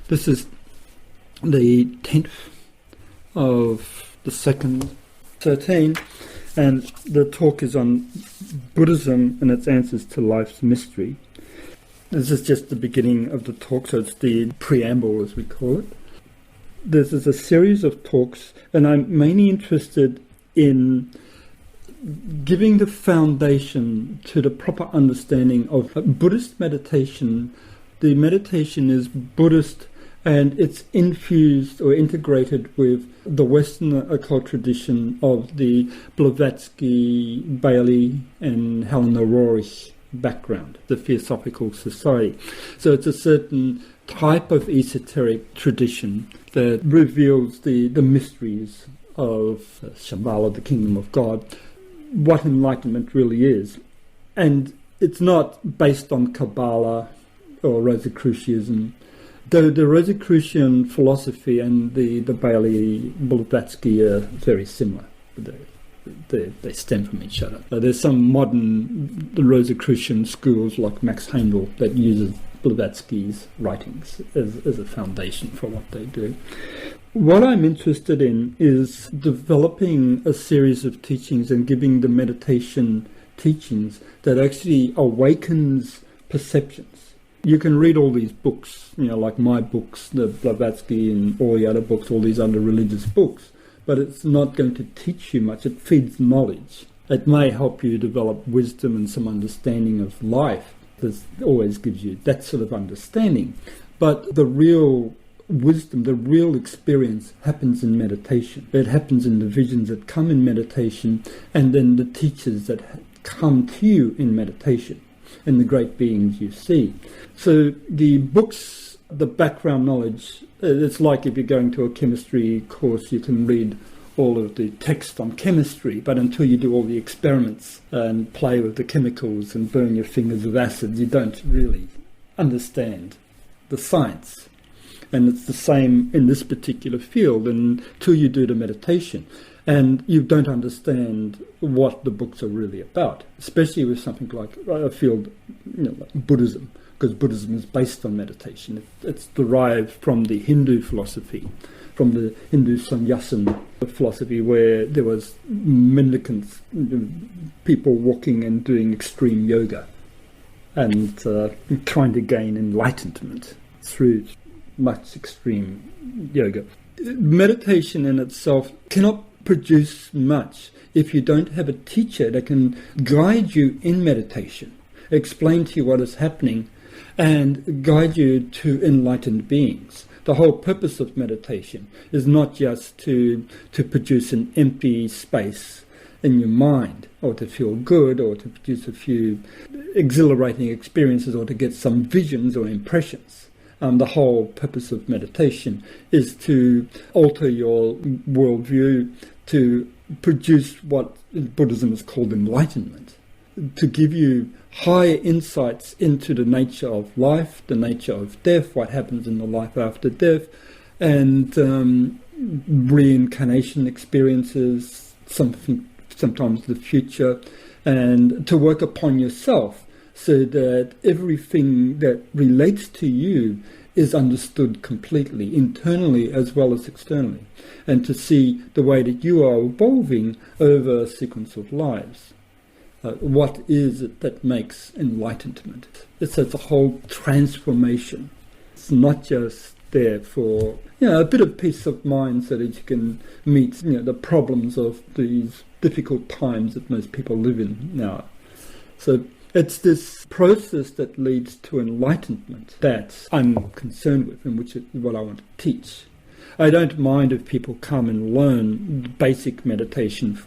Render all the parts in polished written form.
This is the 10th of the second 13, and the talk is on Buddhism and its answers to life's mystery. This is just the beginning of the talk, so it's the preamble, as we call it. This is a series of talks, and I'm mainly interested in giving the foundation to the proper understanding of Buddhist meditation. The meditation is Buddhist, and it's infused or integrated with the Western occult tradition of the Blavatsky, Bailey and Helena Roerich background, the Theosophical Society. So it's a certain type of esoteric tradition that reveals the mysteries of Shambhala, the kingdom of God, what enlightenment really is. And it's not based on Kabbalah or Rosicrucianism. The Rosicrucian philosophy and the Bailey Blavatsky are very similar. They stem from each other. There's some modern Rosicrucian schools like Max Heindel that uses Blavatsky's writings as a foundation for what they do. What I'm interested in is developing a series of teachings and giving the meditation teachings that actually awakens perceptions. You can read all these books, like my books, the Blavatsky and all the other books, all these other religious books, but it's not going to teach you much. It feeds knowledge. It may help you develop wisdom and some understanding of life. This always gives you that sort of understanding. But the real wisdom, the real experience happens in meditation. It happens in the visions that come in meditation, and then the teachers that come to you in meditation, and the great beings you see. So the books, the background knowledge, it's like if you're going to a chemistry course, you can read all of the text on chemistry, but until you do all the experiments and play with the chemicals and burn your fingers with acid, you don't really understand the science. And it's the same in this particular field until you do the meditation. And you don't understand what the books are really about, especially with something like a field, like Buddhism, because Buddhism is based on meditation. It's derived from the Hindu philosophy, from the Hindu sannyasin philosophy, where there was mendicants, people walking and doing extreme yoga and trying to gain enlightenment through much extreme yoga. Meditation in itself cannot produce much if you don't have a teacher that can guide you in meditation, explain to you what is happening, and guide you to enlightened beings. The whole purpose of meditation is not just to produce an empty space in your mind, or to feel good, or to produce a few exhilarating experiences, or to get some visions or impressions. The whole purpose of meditation is to alter your worldview, to produce what in Buddhism is called enlightenment, to give you higher insights into the nature of life, the nature of death, what happens in the life after death, and reincarnation experiences, sometimes the future, and to work upon yourself so that everything that relates to you is understood completely, internally as well as externally, and to see the way that you are evolving over a sequence of lives. What is it that makes enlightenment? It's a whole transformation. It's not just there for a bit of peace of mind so that you can meet the problems of these difficult times that most people live in now. So it's this process that leads to enlightenment that I'm concerned with, and which is what I want to teach. I don't mind if people come and learn basic meditation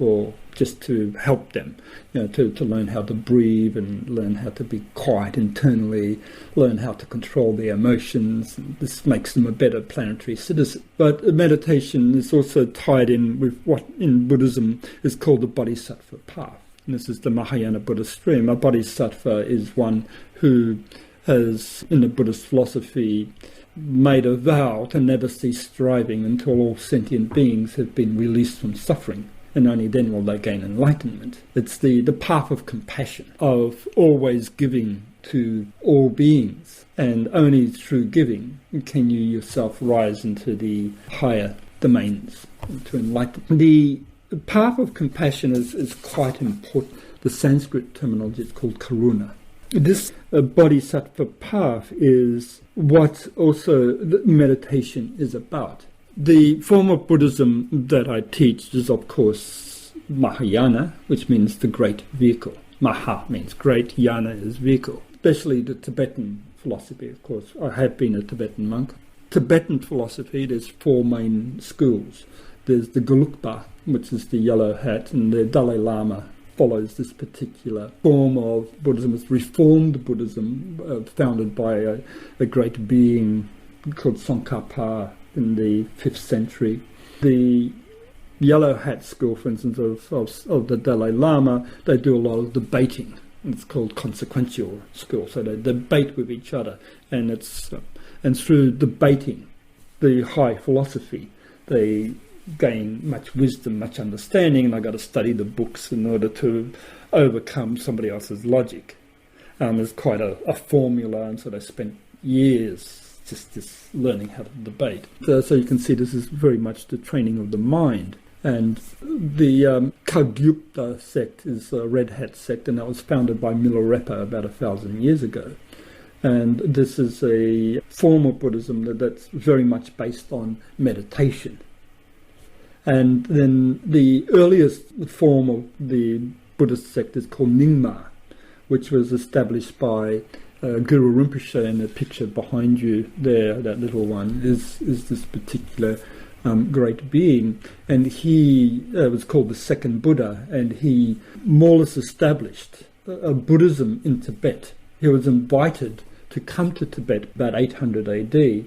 just to help them, to learn how to breathe and learn how to be quiet internally, learn how to control their emotions. This makes them a better planetary citizen. But meditation is also tied in with what in Buddhism is called the bodhisattva path. And this is the Mahayana Buddhist stream. A bodhisattva is one who has, in the Buddhist philosophy, made a vow to never cease striving until all sentient beings have been released from suffering, and only then will they gain enlightenment. It's the path of compassion, of always giving to all beings, and only through giving can you yourself rise into the higher domains, to enlighten. The path of compassion is quite important. The Sanskrit terminology is called karuna. This bodhisattva path is what also the meditation is about. The form of Buddhism that I teach is, of course, Mahayana, which means the great vehicle. Maha means great, yana is vehicle. Especially the Tibetan philosophy, of course. I have been a Tibetan monk. Tibetan philosophy, there's four main schools. There's the Gelugpa, which is the yellow hat, and the Dalai Lama follows this particular form of Buddhism. It's reformed Buddhism, founded by a great being called Tsongkhapa in the 5th century. The yellow hat school, for instance, of the Dalai Lama, they do a lot of debating. It's called consequential school, so they debate with each other, and through debating the high philosophy, they gain much wisdom, much understanding, and I've got to study the books in order to overcome somebody else's logic. There's quite a formula, and so they spent years just learning how to debate. So you can see this is very much the training of the mind. And the Kagyupta sect is a Red Hat sect, and that was founded by Milarepa about 1,000 years ago. And this is a form of Buddhism that's very much based on meditation. And then the earliest form of the Buddhist sect is called Nyingma, which was established by Guru Rinpoche, and the picture behind you there, that little one, is this particular great being. And he was called the second Buddha, and he more or less established a Buddhism in Tibet. He was invited to come to Tibet about 800 AD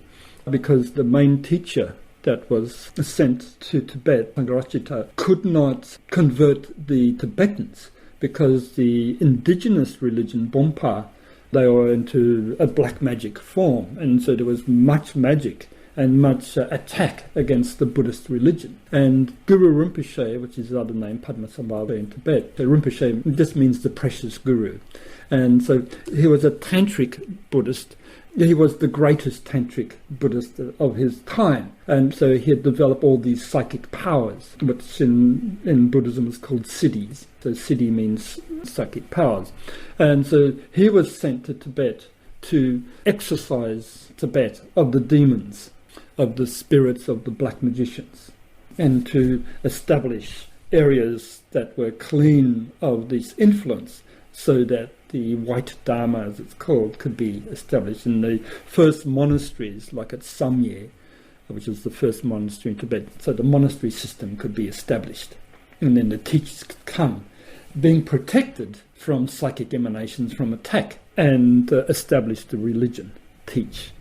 because the main teacher that was sent to Tibet, Sangharakshita, could not convert the Tibetans because the indigenous religion, Bompa, they were into a black magic form, and so there was much magic and much attack against the Buddhist religion. And Guru Rinpoche, which is his other name, Padmasambhava in Tibet, Rinpoche just means the precious guru. And so he was a tantric Buddhist. He was the greatest tantric Buddhist of his time. And so he had developed all these psychic powers, which in Buddhism is called siddhis. So siddhi means psychic powers. And so he was sent to Tibet to exorcise Tibet of the demons, of the spirits of the black magicians, and to establish areas that were clean of this influence so that the white Dharma, as it's called, could be established. In the first monasteries, like at Samye, which was the first monastery in Tibet, so the monastery system could be established. And then the teachers could come, being protected from psychic emanations from attack, and establish the religion, teach.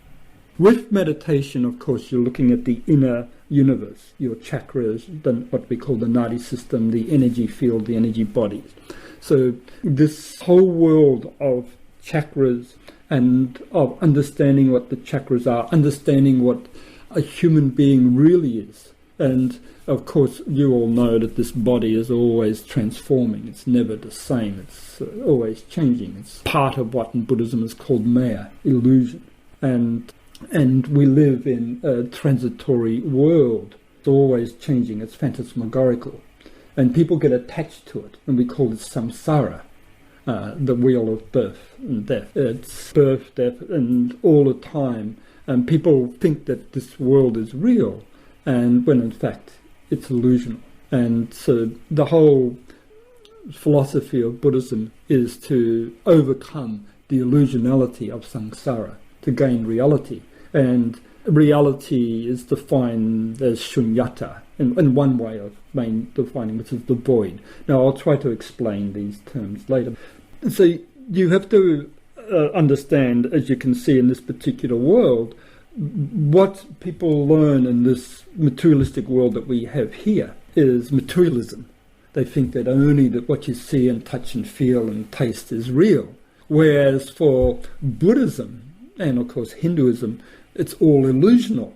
With meditation, of course, you're looking at the inner universe, your chakras, what we call the nadi system, the energy field, the energy bodies. So this whole world of chakras and of understanding what the chakras are, understanding what a human being really is. And of course, you all know that this body is always transforming. It's never the same. It's always changing. It's part of what in Buddhism is called maya, illusion. And we live in a transitory world. It's always changing. It's phantasmagorical. And people get attached to it, and we call it samsara, the wheel of birth and death. It's birth, death, and all the time. And people think that this world is real, and when in fact it's illusional. And so the whole philosophy of Buddhism is to overcome the illusionality of samsara, to gain reality. And reality is defined as shunyata, in one way of main defining, which is the void. Now, I'll try to explain these terms later. So you have to understand, as you can see in this particular world, what people learn in this materialistic world that we have here is materialism. They think that only that what you see and touch and feel and taste is real. Whereas for Buddhism, and of course Hinduism, it's all illusional.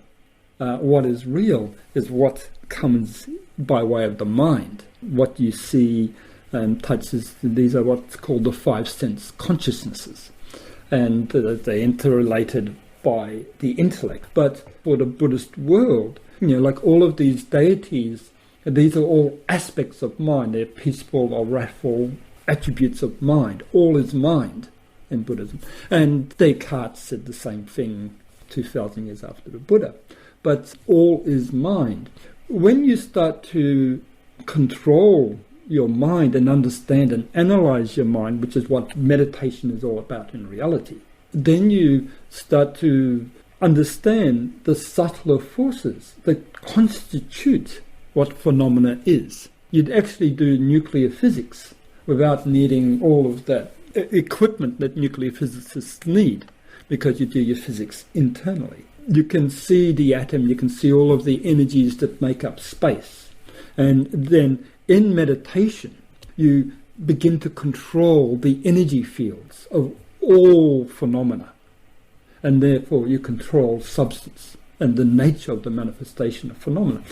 What is real is what comes by way of the mind. What you see and touches, these are what's called the five sense consciousnesses. and they're interrelated by the intellect. But for the Buddhist world, like all of these deities, these are all aspects of mind. They're peaceful or wrathful attributes of mind. All is mind in Buddhism. And Descartes said the same thing 2,000 years after the Buddha. But all is mind. When you start to control your mind and understand and analyze your mind, which is what meditation is all about in reality, then you start to understand the subtler forces that constitute what phenomena is. You'd actually do nuclear physics without needing all of that equipment that nuclear physicists need, because you do your physics internally. You can see the atom, you can see all of the energies that make up space. And then in meditation, you begin to control the energy fields of all phenomena. And therefore you control substance and the nature of the manifestation of phenomena.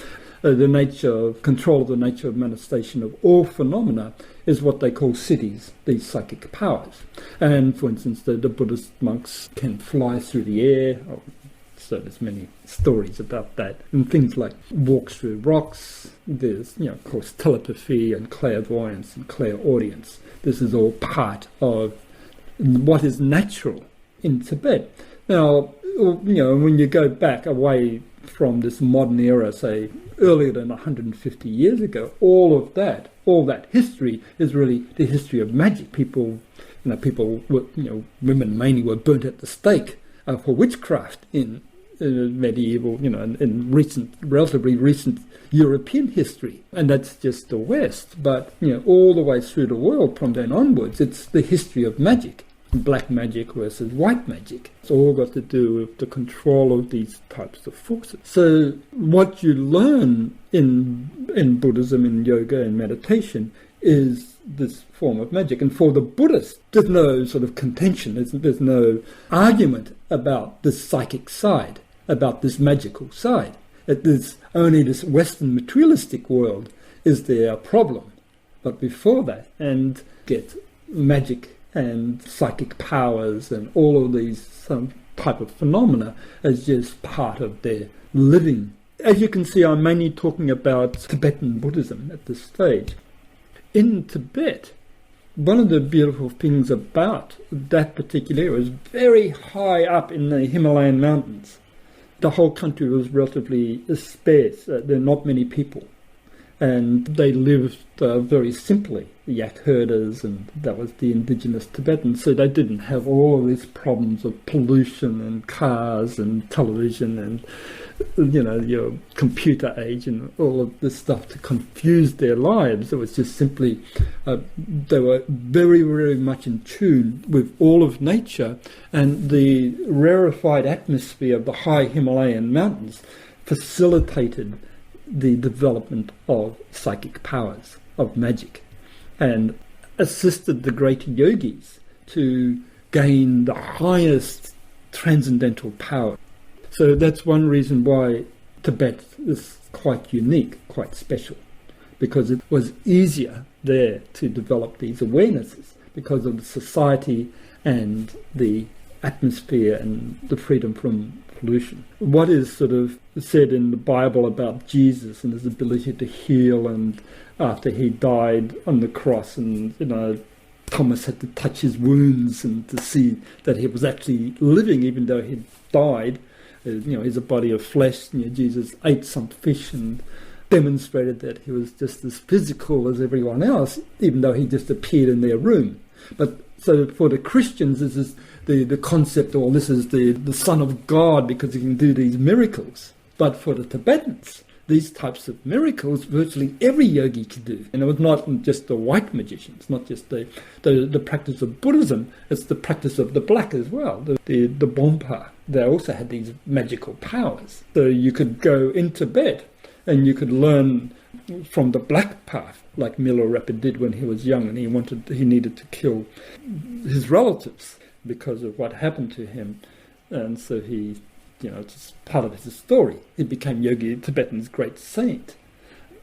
Control of the nature of manifestation of all phenomena is what they call siddhis, these psychic powers. And for instance, the Buddhist monks can fly through the air. So there's many stories about that. And things like walks through rocks. There's, of course, telepathy and clairvoyance and clairaudience. This is all part of what is natural in Tibet. Now, when you go back away from this modern era, say earlier than 150 years ago, all that history is really the history of magic. People were, women mainly were burnt at the stake for witchcraft in medieval, in relatively recent European history, and that's just the West. But all the way through the world from then onwards, it's the history of magic. Black magic versus white magic. It's all got to do with the control of these types of forces. So what you learn in Buddhism, in yoga and meditation is this form of magic. And for the Buddhist, there's no sort of contention, there's no argument about this psychic side, about this magical side. It is only this Western materialistic world is their problem. But before that, and get magic and psychic powers and all of these some type of phenomena as just part of their living. As you can see, I'm mainly talking about Tibetan Buddhism at this stage. In Tibet, one of the beautiful things about that particular area is very high up in the Himalayan mountains. The whole country was relatively sparse. There are not many people. And they lived very simply, yak herders, and that was the indigenous Tibetans. So they didn't have all of these problems of pollution and cars and television and, your computer age and all of this stuff to confuse their lives. It was just simply, they were very, very much in tune with all of nature, and the rarefied atmosphere of the high Himalayan mountains facilitated the development of psychic powers, of magic, and assisted the great yogis to gain the highest transcendental power. So that's one reason why Tibet is quite unique, quite special, because it was easier there to develop these awarenesses because of the society and the atmosphere and the freedom from pollution. What is sort of said in the Bible about Jesus and his ability to heal, and after he died on the cross, and Thomas had to touch his wounds and to see that he was actually living even though he died. He's a body of flesh. Jesus ate some fish and demonstrated that he was just as physical as everyone else, even though he just appeared in their room. But so for the Christians, this is the concept, or this is the Son of God because he can do these miracles. But for the Tibetans, these types of miracles virtually every yogi could do. And it was not just the white magicians, not just the practice of Buddhism, it's the practice of the black as well. The Bompa, they also had these magical powers. So you could go in Tibet and you could learn from the black path, like Milo Rapid did when he was young, and he needed to kill his relatives because of what happened to him. And so he, it's part of his story. He became Yogi Tibetan's great saint.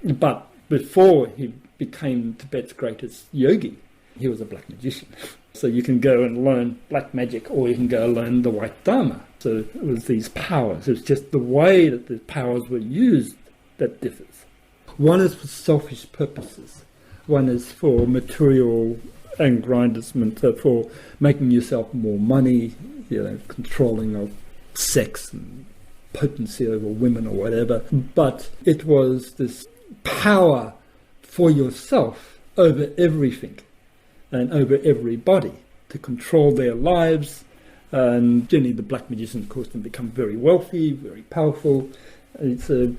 But before he became Tibet's greatest yogi, he was a black magician. So you can go and learn black magic, or you can go learn the white dharma. So it was these powers. It was just the way that the powers were used that differs. One is for selfish purposes. One is for material aggrandizement, for making yourself more money, controlling of sex and potency over women or whatever. But it was this power for yourself over everything and over everybody, to control their lives. And generally the black magicians, of course, can become very wealthy, very powerful. And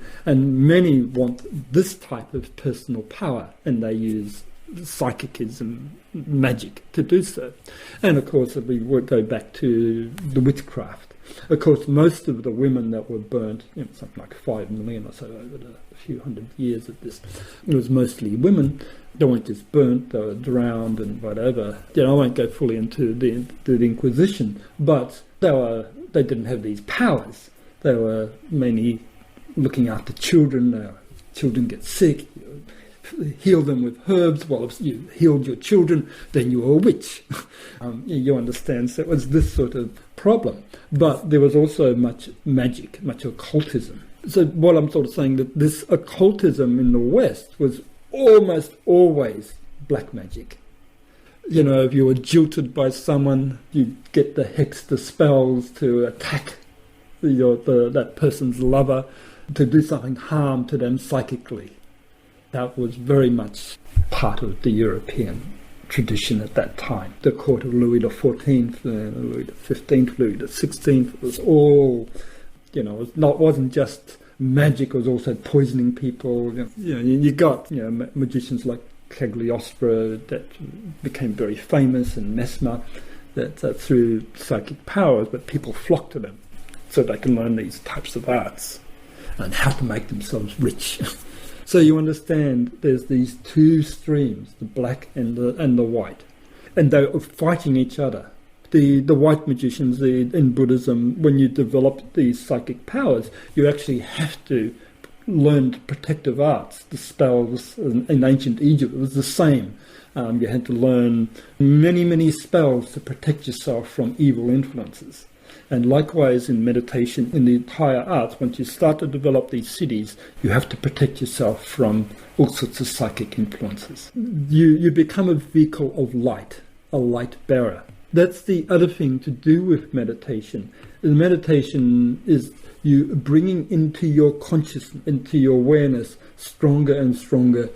many want this type of personal power, and they use psychicism, magic, to do so. And of course, if we would go back to the witchcraft, of course, most of the women that were burnt, something like 5 million or so over a few hundred years of this, it was mostly women. They weren't just burnt, they were drowned and whatever. I won't go fully into the Inquisition, but they didn't have these powers. They were mainly looking after children. Children get sick, heal them with herbs. Well, if you healed your children, then you were a witch. You understand? So it was this sort of problem. But there was also much magic, much occultism. So what I'm sort of saying, that this occultism in the West was almost always black magic. If you were jilted by someone, you get the hex, the spells to attack that person's lover, to do something harm to them psychically. That was very much part of the European tradition at that time. The court of Louis XIV, Louis XV, Louis XVI was all, it wasn't just magic, it was also poisoning people. You got magicians like Cagliostro that became very famous, and Mesmer, that through psychic powers, but people flocked to them so they can learn these types of arts and how to make themselves rich. So you understand there's these two streams, the black and the white, and they were fighting each other. The white magicians in Buddhism, when you develop these psychic powers, you actually have to learn protective arts. The spells in ancient Egypt, it was the same. You had to learn many, many spells to protect yourself from evil influences. And likewise in meditation, in the higher arts, once you start to develop these siddhis, you have to protect yourself from all sorts of psychic influences. You become a vehicle of light, a light bearer. That's the other thing to do with meditation. The meditation is you bringing into your consciousness, into your awareness, stronger and stronger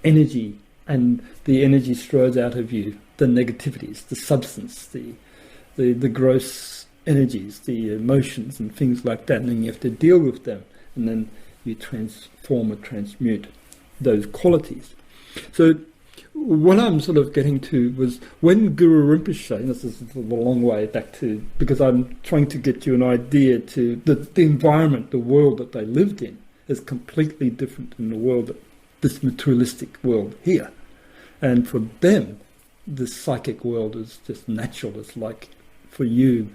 energy, and the energy throws out of you the negativities, the substance, the gross energies, the emotions and things like that, and then you have to deal with them, and then you transform or transmute those qualities. So what I'm sort of getting to was when Guru Rinpoche, and this is a long way back to, because I'm trying to get you an idea to the environment, the world that they lived in is completely different than the world, this materialistic world here. And for them, the psychic world is just natural. It's like for you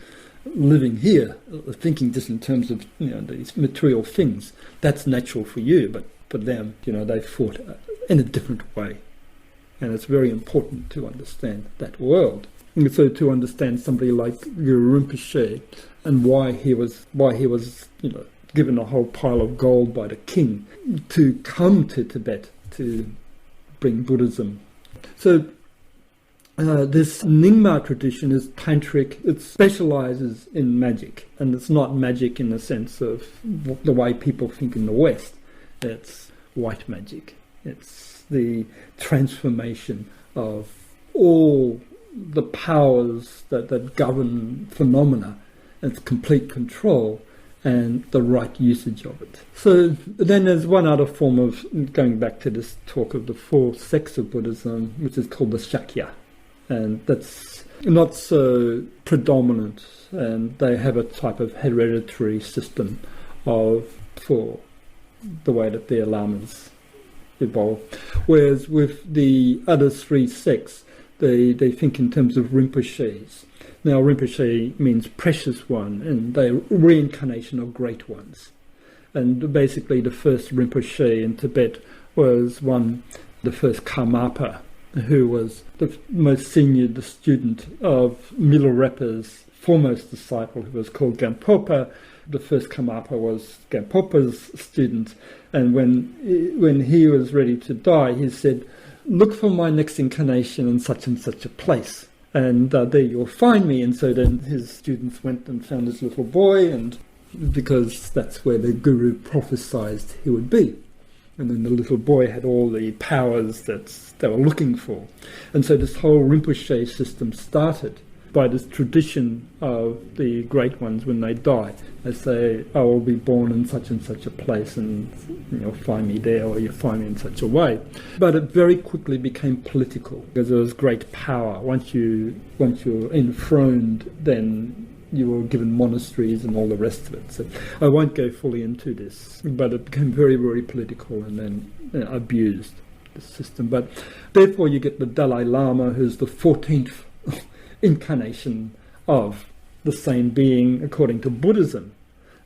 living here, thinking just in terms of these material things, that's natural for you, but for them, they fought in a different way. And it's very important to understand that world. And so to understand somebody like Guru Rinpoche and why he was given a whole pile of gold by the king to come to Tibet to bring Buddhism. So this Nyingma tradition is tantric. It specializes in magic, and it's not magic in the sense of the way people think in the West. It's white magic. It's the transformation of all the powers that govern phenomena. It's complete control and the right usage of it. So then there's one other form of, going back to this talk of the 4 sects of Buddhism, which is called the Shakya. And that's not so predominant, and they have a type of hereditary system for the way that their lamas evolve. Whereas with the other 3 sects, they think in terms of Rinpoches. Now Rinpoche means precious one, and they're reincarnation of great ones. And basically the first Rinpoche in Tibet was the first Karmapa who was the most senior student of Milarepa's foremost disciple, who was called Gampopa. The first Karmapa was Gampopa's student, and when he was ready to die, he said, "Look for my next incarnation in such and such a place, and there you'll find me." And so then his students went and found this little boy, and because that's where the guru prophesied he would be. And then the little boy had all the powers that they were looking for. And so this whole Rinpoche system started by this tradition of the great ones when they die. They say, "I will be born in such and such a place, and you'll find me there, or you'll find me in such a way." But it very quickly became political, because there was great power. Once you were enthroned, then you were given monasteries and all the rest of it. So I won't go fully into this, but it became very, very political and then abused, the system. But therefore you get the Dalai Lama, who's the 14th incarnation of the same being according to Buddhism.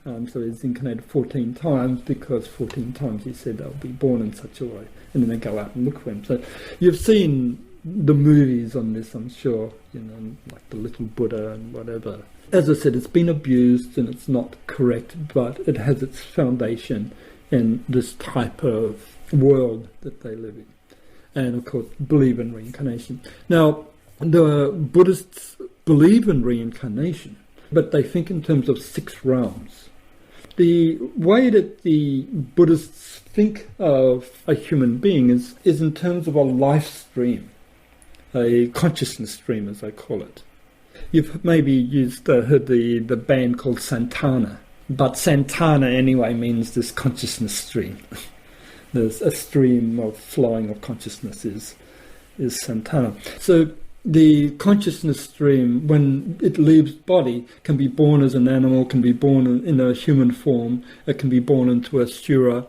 So he's incarnated 14 times because 14 times he said I'll be born in such a way. And then they go out and look for him. So you've seen the movies on this, I'm sure, like the Little Buddha and whatever. As I said, it's been abused and it's not correct, but it has its foundation in this type of world that they live in. And of course, believe in reincarnation. Now, the Buddhists believe in reincarnation, but they think in terms of 6 realms. The way that the Buddhists think of a human being is in terms of a life stream, a consciousness stream, as I call it. You've maybe heard the band called Santana, but Santana anyway means this consciousness stream. There's a stream of flowing of consciousness is Santana. So the consciousness stream, when it leaves body, can be born as an animal, can be born in a human form, it can be born into a Shudra,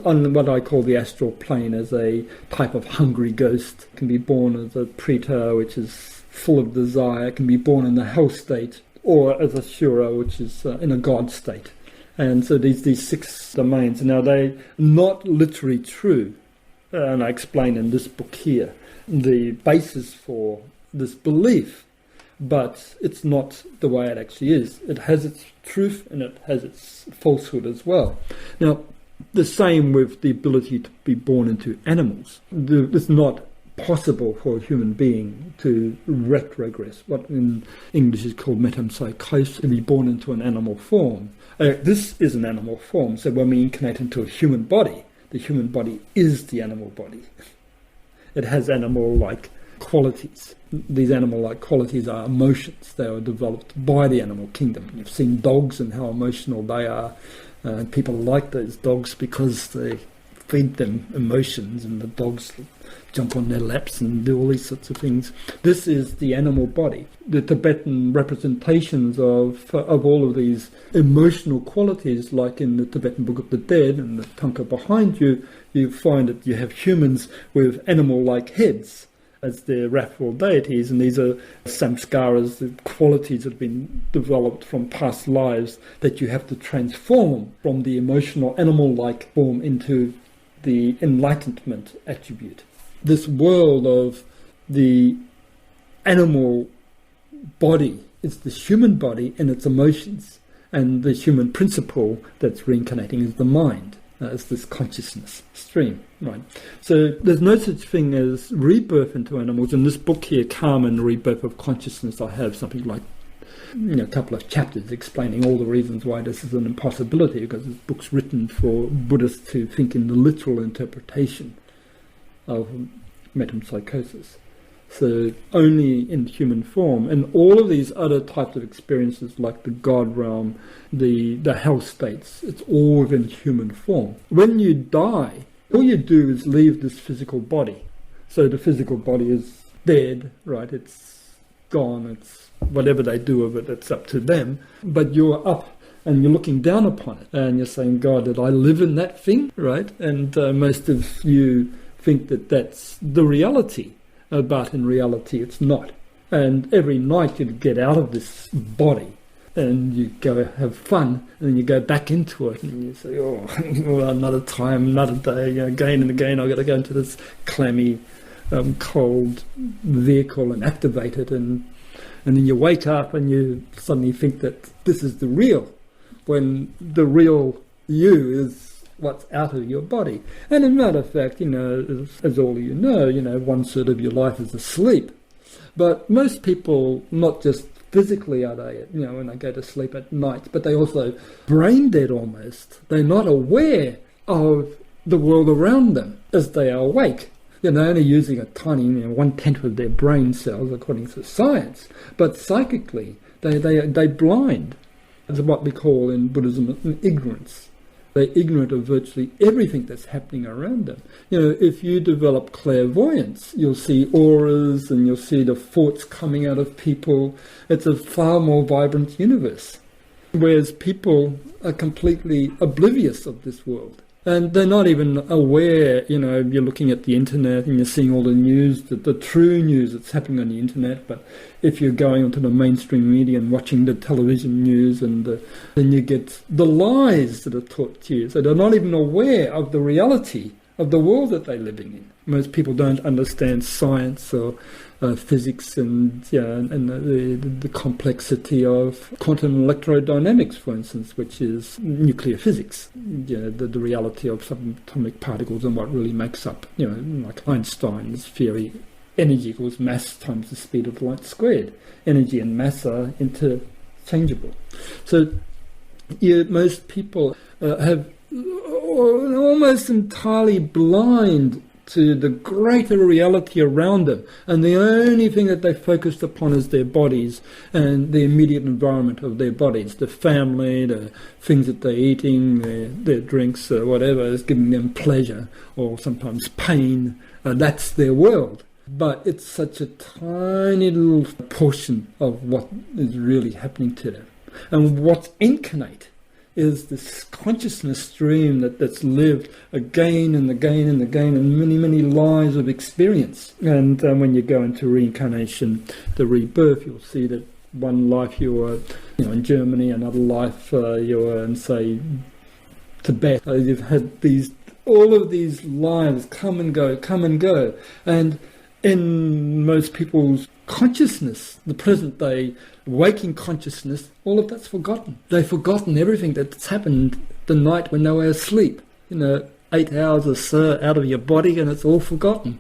on what I call the astral plane, as a type of hungry ghost, it can be born as a preta, which is full of desire, can be born in the hell state, or as a Shura, which is in a God state. And so these 6 domains. Now, they're not literally true, and I explain in this book here the basis for this belief, but it's not the way it actually is. It has its truth and it has its falsehood as well. Now, the same with the ability to be born into animals. It's not possible for a human being to retrogress, what in English is called metempsychosis, to be born into an animal form. This is an animal form, so when we incarnate into a human body, the human body is the animal body. It has animal-like qualities. These animal-like qualities are emotions. They are developed by the animal kingdom. You've seen dogs and how emotional they are. People like those dogs because they feed them emotions, and the dogs jump on their laps and do all these sorts of things. This is the animal body. The Tibetan representations of all of these emotional qualities, like in the Tibetan Book of the Dead and the tanka behind you, you find that you have humans with animal-like heads as their wrathful deities, and these are samskaras, the qualities that have been developed from past lives that you have to transform from the emotional animal-like form into the enlightenment attribute. This world of the animal body is the human body and its emotions, and the human principle that's reincarnating is the mind, as this consciousness stream, right? So there's no such thing as rebirth into animals. In this book here, Karma and the Rebirth of Consciousness, I have something like a couple of chapters explaining all the reasons why this is an impossibility, because this book's written for Buddhists to think in the literal interpretation of metempsychosis. So only in human form. And all of these other types of experiences, like the God realm, the hell states, it's all within human form. When you die, all you do is leave this physical body. So the physical body is dead, right? It's gone. It's whatever they do with it, it's up to them. But you're up and you're looking down upon it, and you're saying, God, did I live in that thing, right? And most of you think that that's the reality, but in reality it's not. And every night you get out of this body and you go have fun, and then you go back into it and you say, well, another time, another day, again and again I've got to go into this clammy cold vehicle and activate it, and then you wake up and you suddenly think that this is the real, when the real you is what's out of your body. And as a matter of fact, as all of you know, 1/3 of your life is asleep. But most people, not just physically are they, when they go to sleep at night, but they also brain dead almost. They're not aware of the world around them as they are awake. They're only using a tiny, 1/10 of their brain cells according to science. But psychically, they blind. That's what we call in Buddhism ignorance. They're ignorant of virtually everything that's happening around them. If you develop clairvoyance, you'll see auras and you'll see the thoughts coming out of people. It's a far more vibrant universe. Whereas people are completely oblivious of this world. And they're not even aware, you're looking at the internet and you're seeing all the news, the true news that's happening on the internet. But if you're going onto the mainstream media and watching the television news, and then you get the lies that are taught to you. So they're not even aware of the reality of the world that they're living in. Most people don't understand science or physics and the complexity of quantum electrodynamics, for instance, which is nuclear physics. The reality of subatomic particles and what really makes up, like Einstein's theory, energy equals mass times the speed of light squared. Energy and mass are interchangeable. So most people have almost entirely blind to the greater reality around them, and the only thing that they focused upon is their bodies and the immediate environment of their bodies, the family, the things that they're eating, their drinks, or whatever is giving them pleasure or sometimes pain. That's their world. But it's such a tiny little portion of what is really happening to them. And what's incarnate is this consciousness stream that's lived again and again and again in many, many lives of experience. And when you go into reincarnation, the rebirth, you'll see that one life you were in Germany, another life you were in, say, Tibet. You've had all of these lives come and go. And in most people's consciousness, the present day waking consciousness, all of that's forgotten. They've forgotten everything that's happened the night when they were asleep. 8 hours or so out of your body, and it's all forgotten.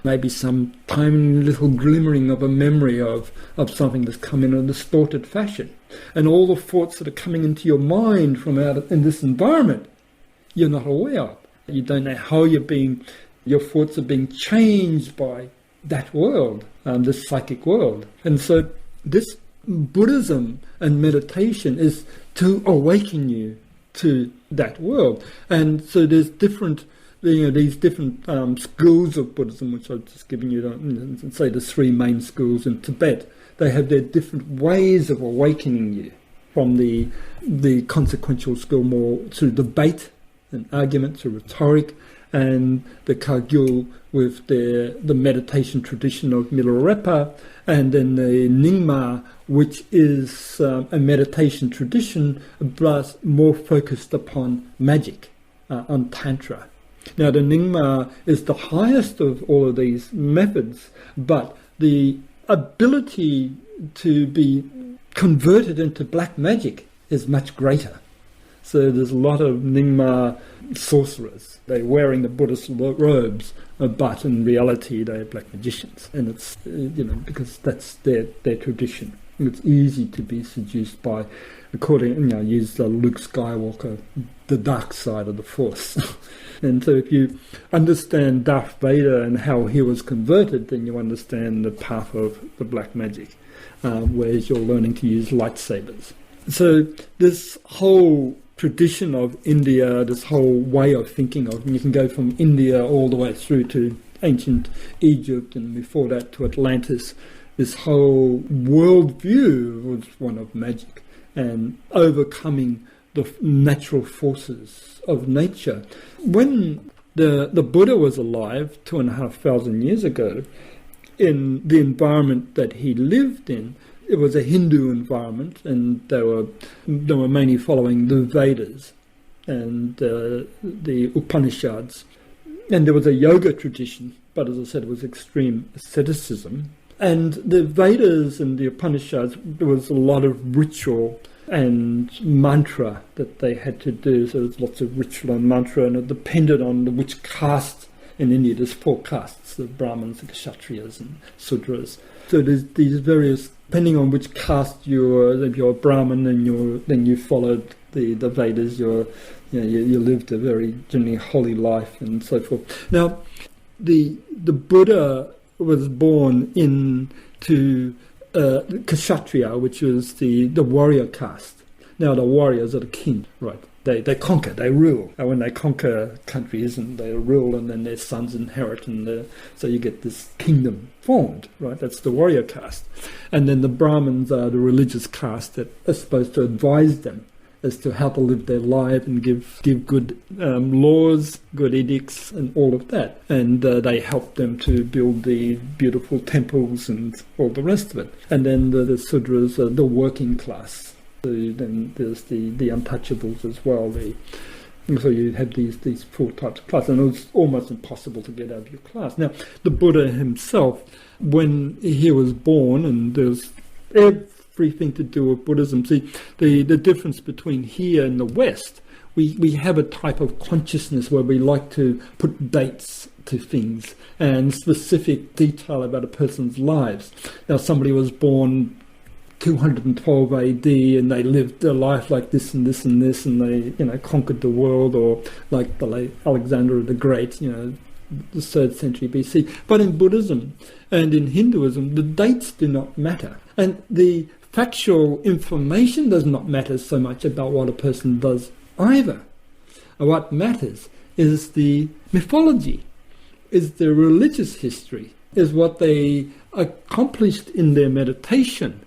Maybe some tiny little glimmering of a memory of something that's come in a distorted fashion. And all the thoughts that are coming into your mind from out in this environment, you're not aware of. You don't know how your thoughts are being changed by that world, this psychic world. And so this Buddhism and meditation is to awaken you to that world. And so there's these different schools of Buddhism, which I've just given you, say the 3 main schools in Tibet. They have their different ways of awakening you, from the consequential school more through debate and argument, through rhetoric, and the Kagyu with the meditation tradition of Milarepa, and then the Nyingma, which is a meditation tradition but more focused upon magic, on Tantra. Now the Nyingma is the highest of all of these methods, but the ability to be converted into black magic is much greater. So there's a lot of Nyingma sorcerers. They're wearing the Buddhist robes, but in reality they're black magicians. And it's, because that's their tradition. It's easy to be seduced by, use Luke Skywalker, the dark side of the Force. And so if you understand Darth Vader and how he was converted, then you understand the path of the black magic, whereas you're learning to use lightsabers. So this whole tradition of India, this whole way of thinking of, and you can go from India all the way through to ancient Egypt and before that to Atlantis, this whole worldview was one of magic and overcoming the natural forces of nature. When the Buddha was alive 2,500 years ago, in the environment that he lived in, it was a Hindu environment, and they were mainly following the Vedas and the Upanishads. And there was a yoga tradition, but as I said, it was extreme asceticism. And the Vedas and the Upanishads, there was a lot of ritual and mantra that they had to do. So there's lots of ritual and mantra, and it depended on which caste. In India, there's 4 castes: the Brahmins, the Kshatriyas, and Shudras. So there's these various, depending on which caste you're. If you're a Brahmin, then you followed the Vedas. You lived a very generally holy life and so forth. Now, the Buddha was born into Kshatriya, which was the warrior caste. Now the warriors are the king, right? They conquer, they rule. And when they conquer countries, and they rule, and then their sons inherit, and so you get this kingdom formed, right? That's the warrior caste. And then the Brahmins are the religious caste that are supposed to advise them as to how to live their life and give good laws, good edicts, and all of that. And they help them to build the beautiful temples and all the rest of it. And then the Sudras are the working class. Then there's the untouchables as well. So you have these 4 types of class, and it was almost impossible to get out of your class. Now, the Buddha himself, when he was born, and there's everything to do with Buddhism. See, the difference between here and the West, we have a type of consciousness where we like to put dates to things and specific detail about a person's lives. Now, somebody was born 212 AD and they lived their life like this and this and this, and they conquered the world, or like the late Alexander the Great, the 3rd century BC. But in Buddhism and in Hinduism, the dates do not matter, and the factual information does not matter so much about what a person does either. What matters is the mythology, is the religious history, is what they accomplished in their meditation,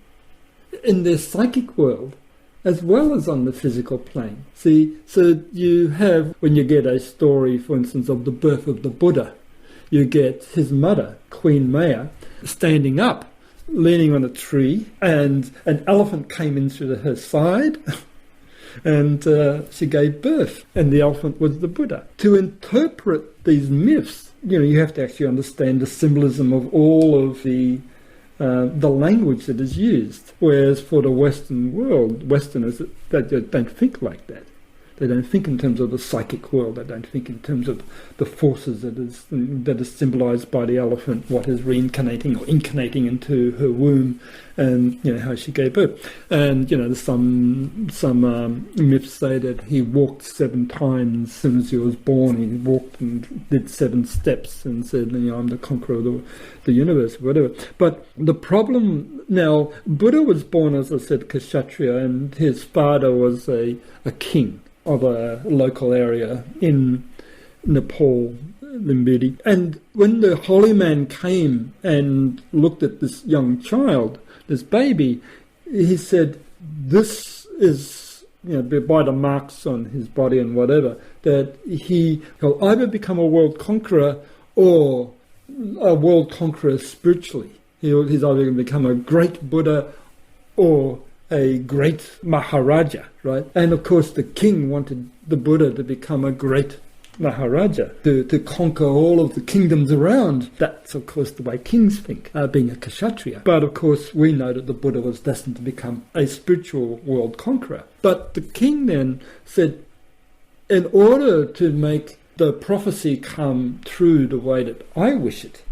in their psychic world, as well as on the physical plane. See, so you have, when you get a story, for instance, of the birth of the Buddha, you get his mother, Queen Maya, standing up, leaning on a tree, and an elephant came in through her side, and she gave birth, and the elephant was the Buddha. To interpret these myths, you have to actually understand the symbolism of all of the language that is used. Whereas for the Western world, Westerners, they don't think like that. They don't think in terms of the psychic world. They don't think in terms of the forces that is symbolized by the elephant, what is reincarnating or incarnating into her womb, and how she gave birth. And there's some myths say that he walked 7 times as soon as he was born. He walked and did 7 steps and said, I'm the conqueror of the universe, whatever. But the problem now, Buddha was born, as I said, Kshatriya, and his father was a king of a local area in Nepal, Limbudi. And when the holy man came and looked at this young child, this baby, he said, this is, by the marks on his body and whatever, that he'll either become a world conqueror or a world conqueror spiritually. He's either going to become a great Buddha or a great Maharaja, right? And of course the king wanted the Buddha to become a great Maharaja, to conquer all of the kingdoms around. That's of course the way kings think, being a Kshatriya. But of course we know that the Buddha was destined to become a spiritual world conqueror. But the king then said, in order to make the prophecy come true the way that I wish it,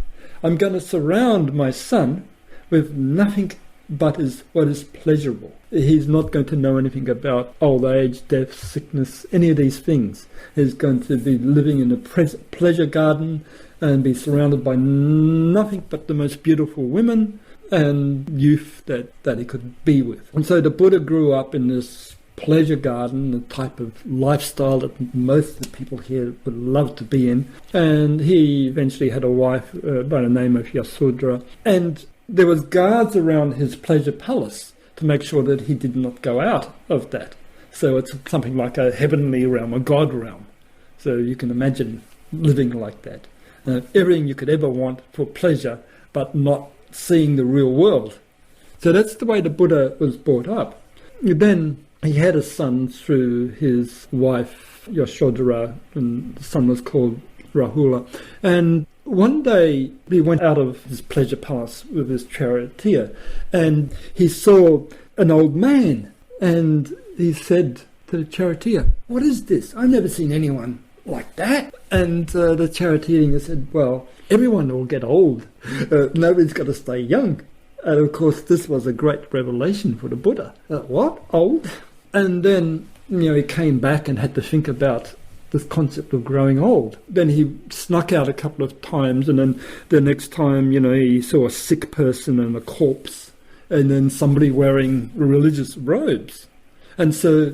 I'm going to surround my son with nothing but what is pleasurable. He's not going to know anything about old age, death, sickness, any of these things. He's going to be living in a pleasure garden and be surrounded by nothing but the most beautiful women and youth that he could be with. And so the Buddha grew up in this pleasure garden, the type of lifestyle that most of the people here would love to be in. And he eventually had a wife by the name of Yasodhara. And there was guards around his pleasure palace to make sure that he did not go out of that. So it's something like a heavenly realm, a God realm. So you can imagine living like that. Everything you could ever want for pleasure, but not seeing the real world. So that's the way the Buddha was brought up. Then he had a son through his wife, Yasodhara, and the son was called Rahula. And one day he went out of his pleasure palace with his charioteer, and he saw an old man, and he said to the charioteer, "What is this? I've never seen anyone like that." And the charioteer said, "Well, everyone will get old. Nobody's got to stay young." And of course, this was a great revelation for the Buddha. What? Old? And then, he came back and had to think about this concept of growing old. Then he snuck out a couple of times, and then the next time, he saw a sick person and a corpse, and then somebody wearing religious robes. And so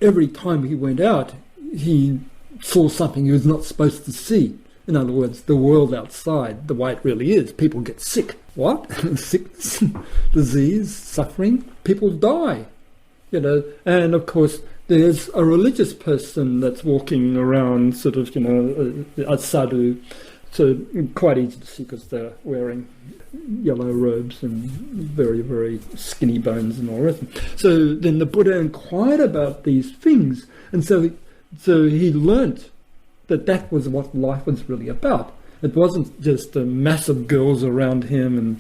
every time he went out, he saw something he was not supposed to see. In other words, the world outside, the way it really is. People get sick. What? Sickness, disease, suffering. People die. And of course, there's a religious person that's walking around, sort of, a sadhu. So quite easy to see because they're wearing yellow robes and very, very skinny bones and all that. So then the Buddha inquired about these things, and so he learnt that was what life was really about. It wasn't just a mass of girls around him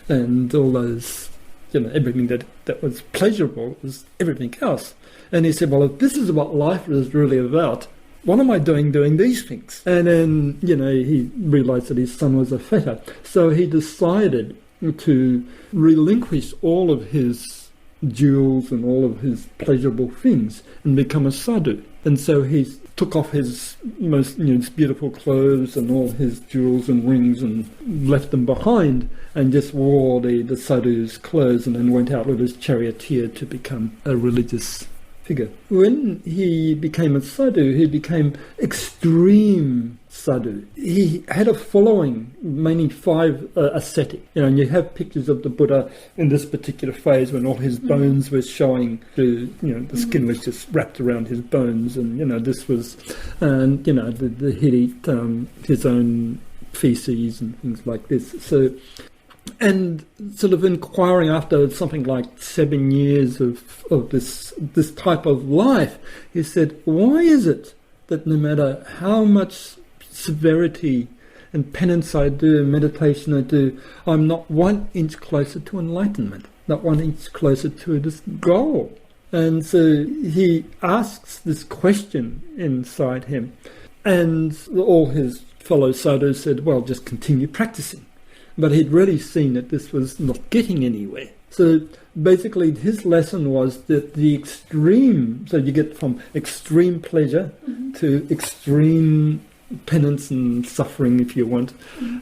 and all those, everything that was pleasurable. It was everything else. And he said, well, if this is what life is really about, what am I doing these things? And then, he realized that his son was a fetter. So he decided to relinquish all of his jewels and all of his pleasurable things and become a sadhu. And so he took off his most beautiful clothes and all his jewels and rings and left them behind and just wore the sadhu's clothes, and then went out with his charioteer to become a religious figure. When he became a sadhu, he became extreme sadhu. He had a following, mainly 5 ascetic. And you have pictures of the Buddha in this particular phase when all his bones were showing through, the skin was just wrapped around his bones, and this was, and he'd eat his own feces and things like this. So, and sort of inquiring after something like 7 years of this type of life, he said, why is it that no matter how much severity and penance I do and meditation I do, I'm not 1 inch closer to enlightenment, not 1 inch closer to this goal? And so he asks this question inside him, and all his fellow sadhus said, well, just continue practicing. But he'd really seen that this was not getting anywhere. So basically his lesson was that the extreme, so you get from extreme pleasure to extreme penance and suffering, if you want.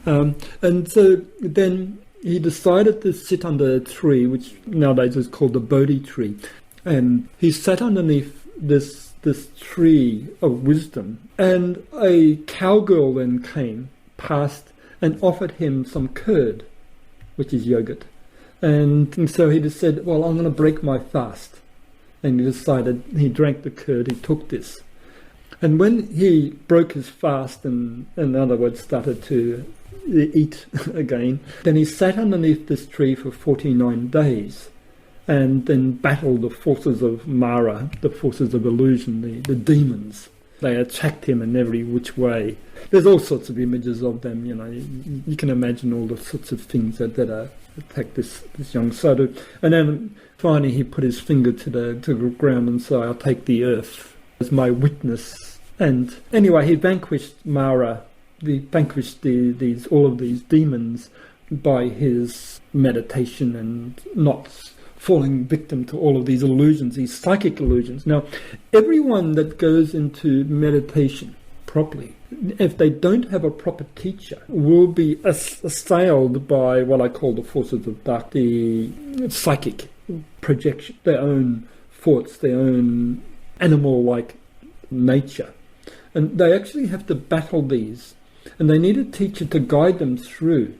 And so then he decided to sit under a tree, which nowadays is called the Bodhi tree. And he sat underneath this tree of wisdom. And a cowgirl then came past and offered him some curd, which is yogurt. And so he just said, well, I'm going to break my fast. And he decided, he drank the curd, he took this. And when he broke his fast and, in other words, started to eat again, then he sat underneath this tree for 49 days and then battled the forces of Mara, the forces of illusion, the demons. They attacked him in every which way. There's all sorts of images of them, you can imagine all the sorts of things that attacked this young sadhu. And then finally he put his finger to the ground and said, I'll take the earth as my witness. And anyway, he vanquished Mara, he vanquished all of these demons by his meditation and not falling victim to all of these illusions, these psychic illusions. Now, everyone that goes into meditation properly, if they don't have a proper teacher, will be assailed by what I call the forces of dark, the psychic projection, their own thoughts, their own animal-like nature. And they actually have to battle these. And they need a teacher to guide them through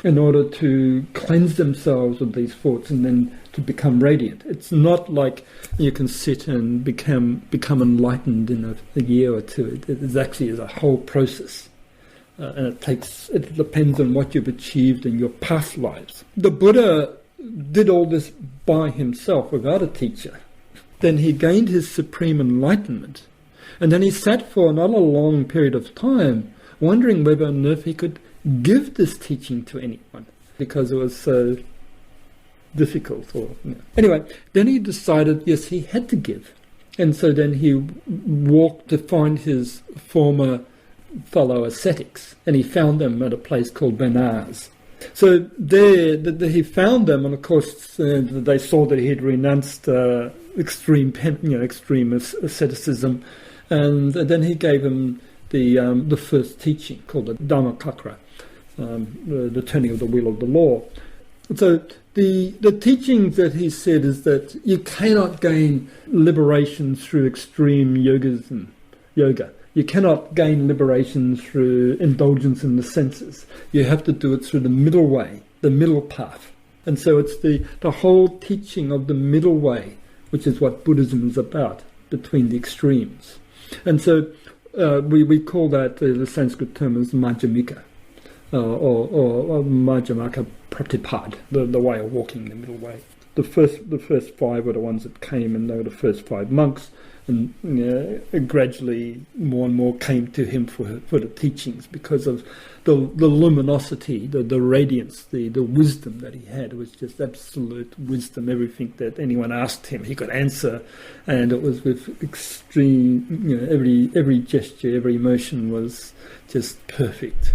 in order to cleanse themselves of these thoughts and then to become radiant. It's not like you can sit and become enlightened in a year or two. It actually is a whole process. And it depends on what you've achieved in your past lives. The Buddha did all this by himself without a teacher. Then he gained his supreme enlightenment And then he sat for another long period of time, wondering whether on earth he could give this teaching to anyone, because it was so difficult. Anyway, then he decided, yes, he had to give. And so then he walked to find his former fellow ascetics, and he found them at a place called Benares. So there he found them, and of course they saw that he had renounced extreme asceticism, and then he gave him the first teaching called the Dhammacakkra, the turning of the wheel of the law. So the teaching that he said is that you cannot gain liberation through extreme yoga. You cannot gain liberation through indulgence in the senses. You have to do it through the middle way, the middle path. And so it's the whole teaching of the middle way, which is what Buddhism is about, between the extremes. And so we call that, the Sanskrit term is Majjhimika, or Majjhimaka Pratipad, the way of walking the middle way. The first five were the ones that came, and they were the first 5 monks. And gradually more and more came to him for the teachings, because of the luminosity, the radiance, the wisdom that he had. It was just absolute wisdom. Everything that anyone asked him, he could answer, and it was with extreme, every gesture, every emotion was just perfect.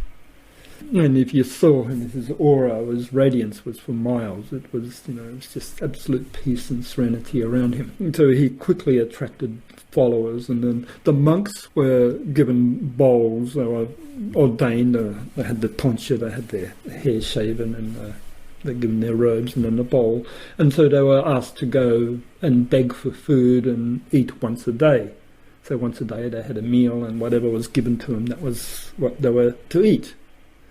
And if you saw him, his aura, his radiance was for miles. It was, it was just absolute peace and serenity around him. And so he quickly attracted followers, and then the monks were given bowls. They were ordained. They had the tonsure, they had their hair shaven, and they were given their robes and then the bowl. And so they were asked to go and beg for food and eat once a day. So once a day they had a meal, and whatever was given to them, that was what they were to eat.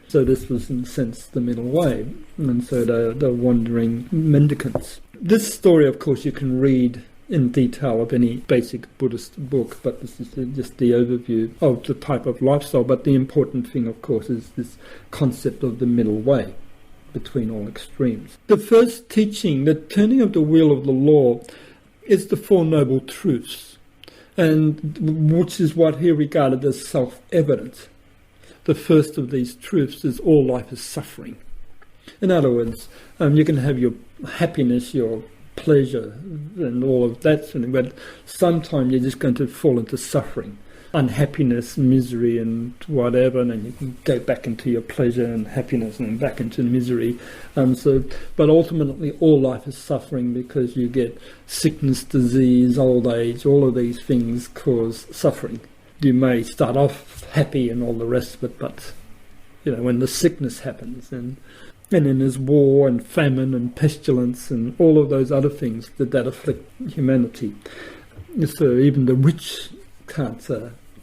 So this was, in a sense, the middle way. And so they're wandering mendicants. This story, of course, you can read in detail of any basic Buddhist book, but this is just the overview of the type of lifestyle. But the important thing, of course, is this concept of the middle way between all extremes. The first teaching, the turning of the wheel of the law, is the Four Noble Truths, and which is what he regarded as self-evident. The first of these truths is all life is suffering. In other words, you can have your happiness, your pleasure, and all of that sort of thing, but sometimes you're just going to fall into suffering, unhappiness, misery, and whatever, and then you can go back into your pleasure and happiness, and then back into misery. But ultimately, all life is suffering, because you get sickness, disease, old age. All of these things cause suffering. You may start off happy and all the rest of it, but when the sickness happens, and then there's war and famine and pestilence and all of those other things that afflict humanity. So even the rich can't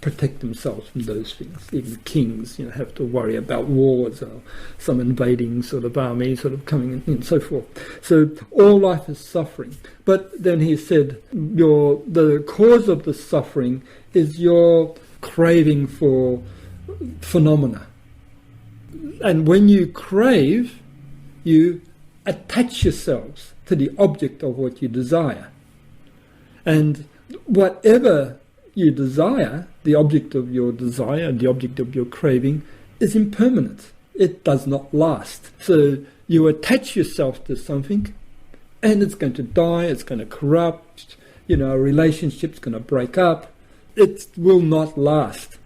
protect themselves from those things. Even kings, have to worry about wars or some invading sort of army sort of coming in and so forth. So all life is suffering. But then he said, the cause of the suffering is your craving for phenomena. And when you crave, you attach yourselves to the object of what you desire. And whatever you desire, the object of your desire, the object of your craving, is impermanent. It does not last. So you attach yourself to something, and it's going to die, it's going to corrupt, a relationship's going to break up. It will not last.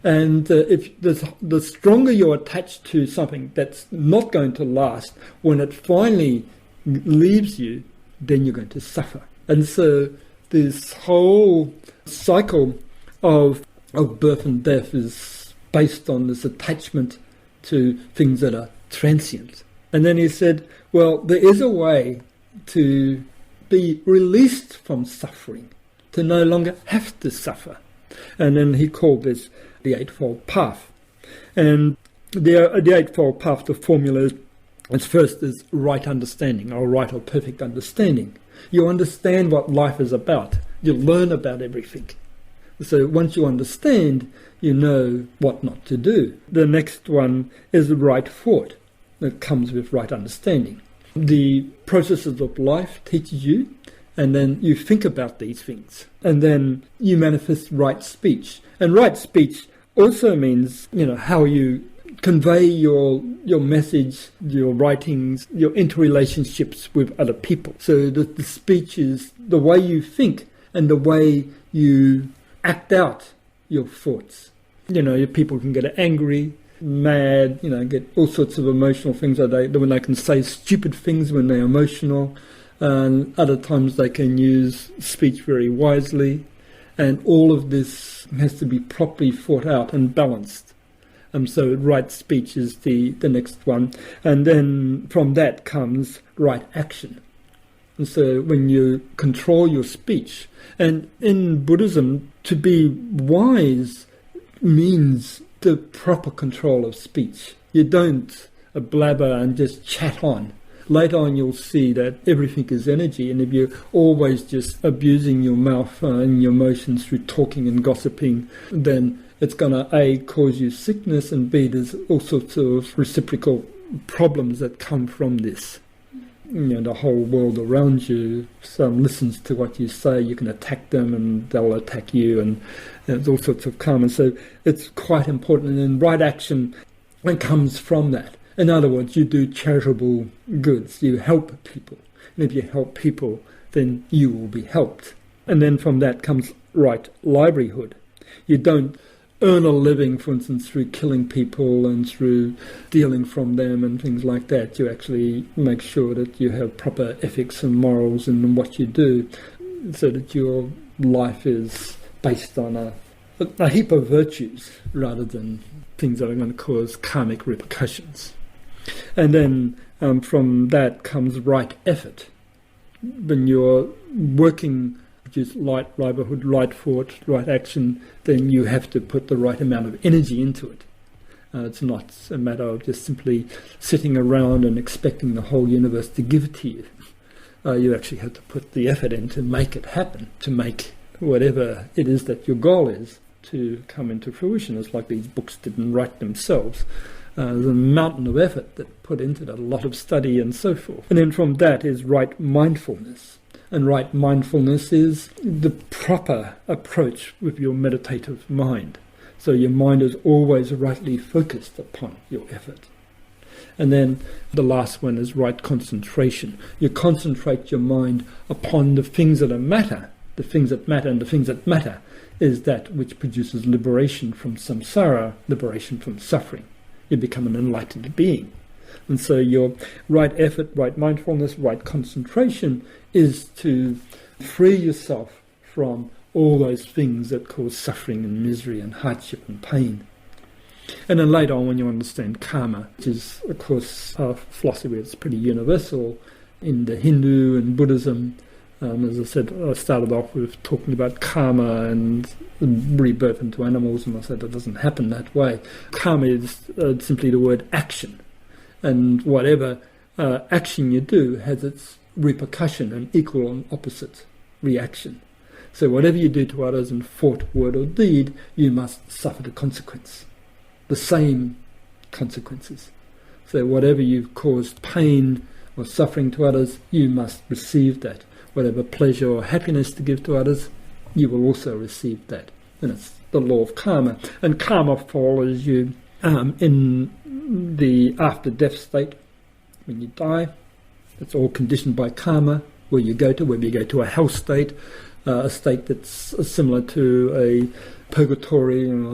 And if the stronger you're attached to something that's not going to last, when it finally leaves you, then you're going to suffer. And so this whole cycle of birth and death is based on this attachment to things that are transient. And then he said, well, there is a way to be released from suffering, to no longer have to suffer. And then he called this the Eightfold Path. And the Eightfold Path, the formula is first is right understanding, or right or perfect understanding. You understand what life is about. You learn about everything. So once you understand, you know what not to do. The next one is the right thought that comes with right understanding. The processes of life teaches you And then you think about these things. And then you manifest right speech. And right speech also means, how you convey your message, your writings, your interrelationships with other people. So the speech is the way you think and the way you act out your thoughts. People can get angry, mad, get all sorts of emotional things. When they can say stupid things when they're emotional, and other times they can use speech very wisely. And all of this has to be properly thought out and balanced. So right speech is the next one. And then from that comes right action. And so when you control your speech, and in Buddhism, to be wise means the proper control of speech. You don't blabber and just chat on. Later on you'll see that everything is energy, and if you're always just abusing your mouth and your emotions through talking and gossiping, then it's going to A, cause you sickness, and B, there's all sorts of reciprocal problems that come from this. The whole world around you, some listens to what you say, you can attack them and they'll attack you, and there's all sorts of karma. So it's quite important, and then right action comes from that. In other words, you do charitable goods, you help people. And if you help people, then you will be helped. And then from that comes right livelihood. You don't earn a living, for instance, through killing people and through stealing from them and things like that. You actually make sure that you have proper ethics and morals in what you do, so that your life is based on a heap of virtues rather than things that are going to cause karmic repercussions. And then from that comes right effort. When you're working, which is right livelihood, right thought, right action, then you have to put the right amount of energy into it. It's not a matter of just simply sitting around and expecting the whole universe to give it to you. You actually have to put the effort in to make it happen, to make whatever it is that your goal is to come into fruition. It's like these books didn't write themselves. There's a mountain of effort that put into that, a lot of study and so forth. And then from that is right mindfulness. And right mindfulness is the proper approach with your meditative mind. So your mind is always rightly focused upon your effort. And then the last one is right concentration. You concentrate your mind upon the things that matter. The things that matter, and the things that matter is that which produces liberation from samsara, liberation from suffering. You become an enlightened being. And so your right effort, right mindfulness, right concentration is to free yourself from all those things that cause suffering and misery and hardship and pain. And then later on, when you understand karma, which is, of course, a philosophy that's pretty universal in the Hindu and Buddhism. As I said, I started off with talking about karma and rebirth into animals, and I said it doesn't happen that way. Karma is simply the word action. And whatever action you do has its repercussion and equal and opposite reaction. So whatever you do to others in thought, word or deed, you must suffer the consequence. The same consequences. So whatever you've caused pain or suffering to others, you must receive that. Whatever pleasure or happiness to give to others, you will also receive that. And it's the law of karma. And karma follows you in the after-death state. When you die, it's all conditioned by karma, where you go to, whether you go to a hell state, a state that's similar to a purgatory or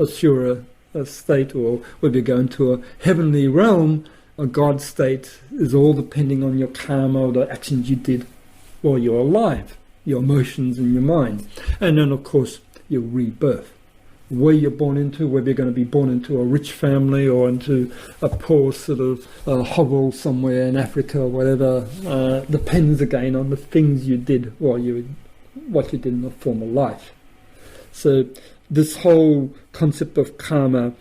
asura state, or whether you go into a heavenly realm, a God state, is all depending on your karma or the actions you did while you're alive, your emotions and your mind. And then, of course, your rebirth. Where you're born into, whether you're going to be born into a rich family or into a poor sort of hovel somewhere in Africa or whatever, depends again on the things you did what you did in the former life. So this whole concept of karma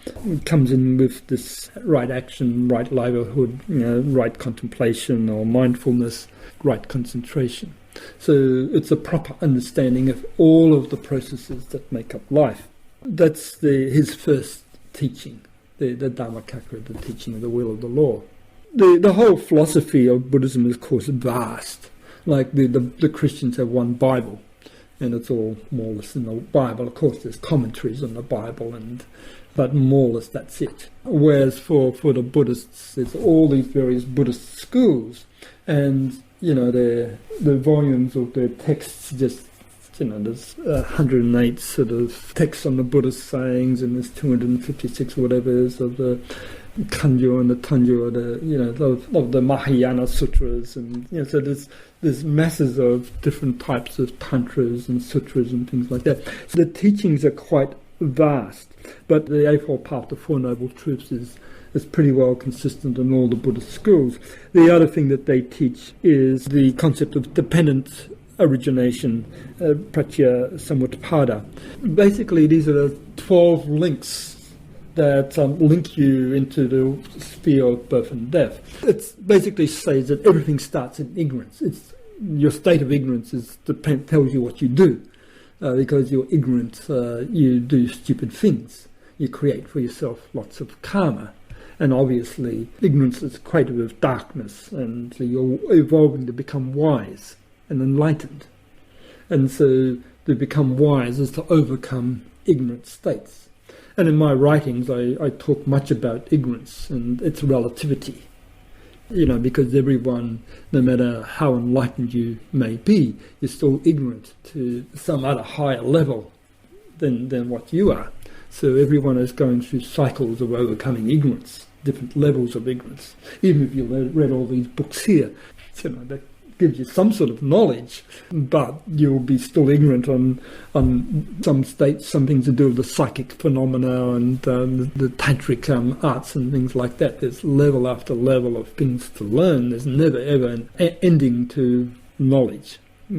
comes in with this right action, right livelihood, right contemplation or mindfulness, right concentration. So it's a proper understanding of all of the processes that make up life. That's his first teaching, the Dhammacakkara, the teaching of the wheel of the law. The whole philosophy of Buddhism is, of course, vast. Like the Christians have one Bible, and it's all more or less in the Bible. Of course, there's commentaries on the Bible, but more or less that's it. Whereas for the Buddhists, there's all these various Buddhist schools, and the volumes of their texts just, there's 108 sort of texts on the Buddhist sayings, and there's 256 whatever's of the Kanjo and the Tanjo, of the Mahayana sutras, and so there's masses of different types of tantras and sutras and things like that. So the teachings are quite vast, but the Eightfold Path, the Four Noble Truths, is pretty well consistent in all the Buddhist schools. The other thing that they teach is the concept of dependent origination, pratya samutpada. Basically, these are the 12 links that link you into the sphere of birth and death. It basically says that everything starts in ignorance. Your state of ignorance tells you what you do. Because you're ignorant, you do stupid things. You create for yourself lots of karma. And obviously, ignorance is creative of darkness, and so you're evolving to become wise and enlightened. And so to become wise is to overcome ignorant states. And in my writings, I talk much about ignorance and its relativity. Because everyone, no matter how enlightened you may be, you're still ignorant to some other higher level than what you are. So everyone is going through cycles of overcoming ignorance, different levels of ignorance. Even if you read all these books here, that gives you some sort of knowledge, but you'll be still ignorant on some states, some things to do with the psychic phenomena and the tantric arts and things like that. There's level after level of things to learn. There's never ever an ending to knowledge,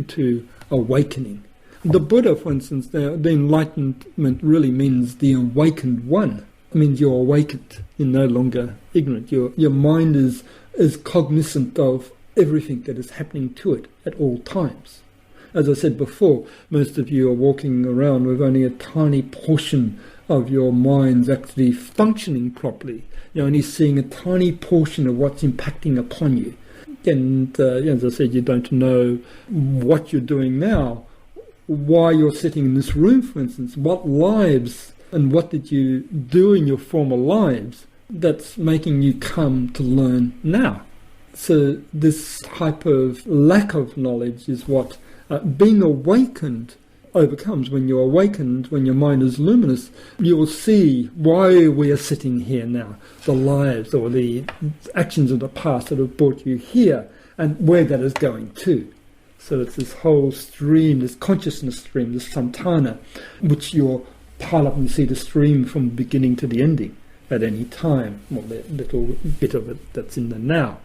to awakening. The Buddha, for instance, the enlightenment really means the awakened one. It means you're awakened. You're no longer ignorant. Your mind is cognizant of everything that is happening to it at all times. As I said before, most of you are walking around with only a tiny portion of your minds actually functioning properly. You're only seeing a tiny portion of what's impacting upon you. And as I said, you don't know what you're doing now, why you're sitting in this room, for instance, what lives and what did you do in your former lives that's making you come to learn now. So this type of lack of knowledge is what being awakened overcomes. When you're awakened, when your mind is luminous, you will see why we are sitting here now, the lives or the actions of the past that have brought you here, and where that is going to. So it's this whole stream, this consciousness stream, this santana, which you're part of, and you see the stream from the beginning to the ending at any time, or the little bit of it that's in the now.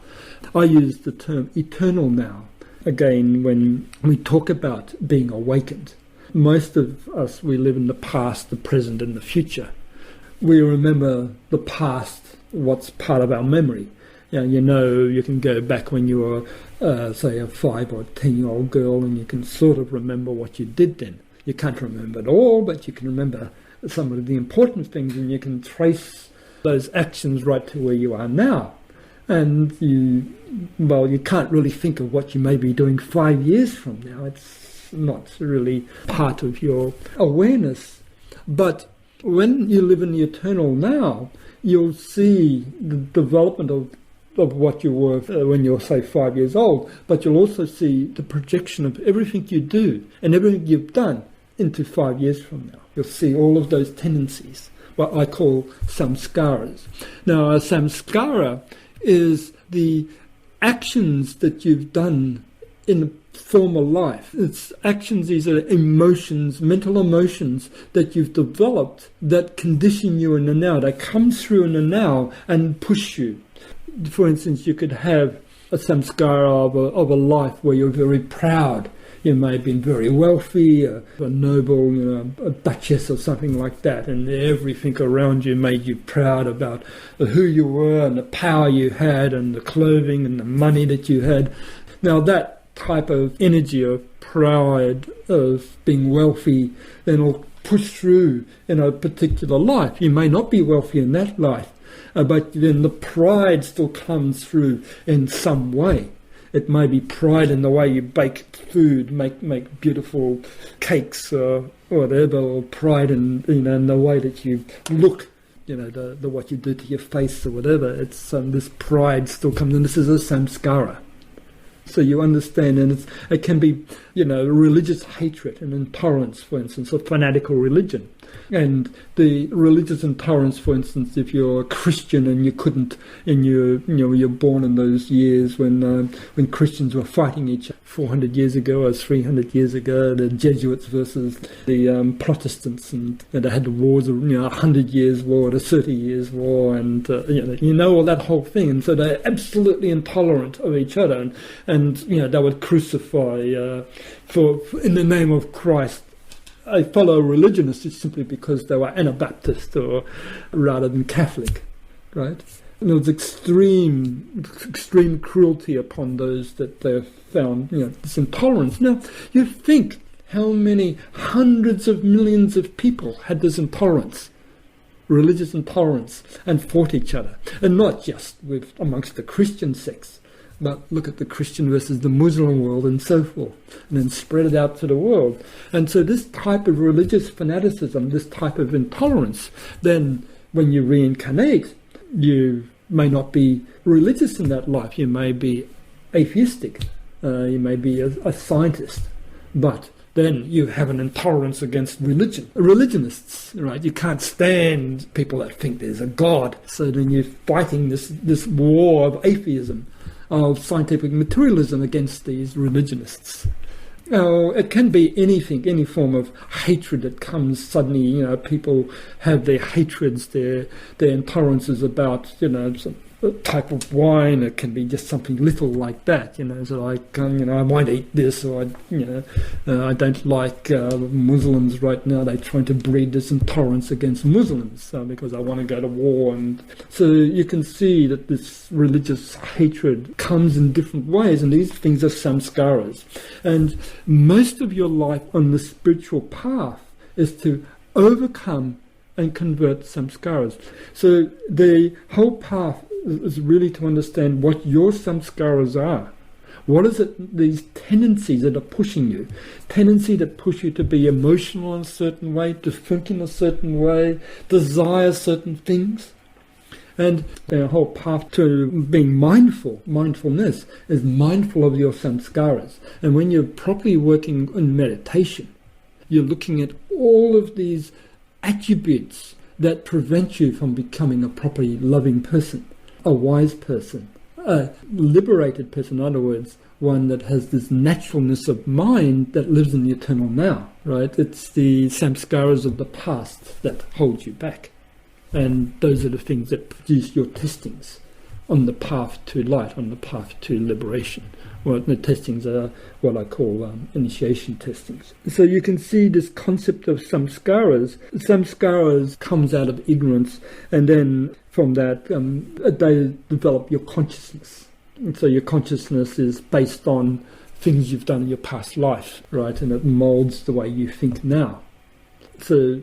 I use the term eternal now, again, when we talk about being awakened. Most of us, we live in the past, the present and the future. We remember the past, what's part of our memory. You can go back when you were, say, a 5 or 10-year-old girl, and you can sort of remember what you did then. You can't remember it all, but you can remember some of the important things, and you can trace those actions right to where you are now. And you can't really think of what you may be doing 5 years from now. It's not really part of your awareness. But when you live in the eternal now, you'll see the development of what you were when you're, say, 5 years old, but you'll also see the projection of everything you do and everything you've done into 5 years from now. You'll see all of those tendencies, what I call samskaras. Now, a samskara is the actions that you've done in a former life. It's actions, these are emotions, mental emotions that you've developed that condition you in the now. They come through in the now and push you. For instance, you could have a samskara of a life where you're very proud. You may have been very wealthy, a noble, a duchess or something like that, and everything around you made you proud about who you were and the power you had and the clothing and the money that you had. Now that type of energy of pride, of being wealthy, then will push through in a particular life. You may not be wealthy in that life, but then the pride still comes through in some way. It may be pride in the way you bake food, make beautiful cakes or whatever, or pride in, in the way that you look, the what you do to your face or whatever. It's this pride still comes, and this is a samskara. So you understand, and it can be, religious hatred and intolerance, for instance, of fanatical religion. And the religious intolerance, for instance, if you're a Christian and you couldn't, and you're born in those years when Christians were fighting each other 400 years ago or 300 years ago, the Jesuits versus the Protestants, and they had the wars of 100 years war, the 30 years war, and all that whole thing. And so they're absolutely intolerant of each other, and they would crucify for in the name of Christ a fellow religionist is simply because they were Anabaptist or rather than Catholic, right? And there was extreme cruelty upon those that they found, this intolerance. Now, you think how many hundreds of millions of people had this intolerance, religious intolerance, and fought each other, and not just amongst the Christian sects, but look at the Christian versus the Muslim world and so forth, and then spread it out to the world. And so this type of religious fanaticism, this type of intolerance, then when you reincarnate, you may not be religious in that life. You may be atheistic, you may be a scientist, but then you have an intolerance against religion. Religionists, right? You can't stand people that think there's a God. So then you're fighting this war of atheism, of scientific materialism against these religionists. Now, it can be anything, any form of hatred that comes suddenly. People have their hatreds, their intolerances about, some type of wine. It can be just something little like that, so like, I won't eat this, or I don't like Muslims right now. They're trying to breed this intolerance against Muslims because I want to go to war. And so you can see that this religious hatred comes in different ways, and these things are samskaras. And most of your life on the spiritual path is to overcome and convert samskaras. So the whole path is really to understand what your samskaras are. What is it, these tendencies that are pushing you? Tendency that push you to be emotional in a certain way, to think in a certain way, desire certain things. And the whole path to being mindfulness is mindful of your samskaras. And when you're properly working in meditation, you're looking at all of these attributes that prevent you from becoming a properly loving person, a wise person, a liberated person, in other words, one that has this naturalness of mind that lives in the eternal now, right? It's the samskaras of the past that hold you back. And those are the things that produce your testings on the path to light, on the path to liberation. Well, the testings are what I call initiation testings. So you can see this concept of samskaras. Samskaras comes out of ignorance, and then from that they develop your consciousness. And so your consciousness is based on things you've done in your past life, right? And it molds the way you think now. So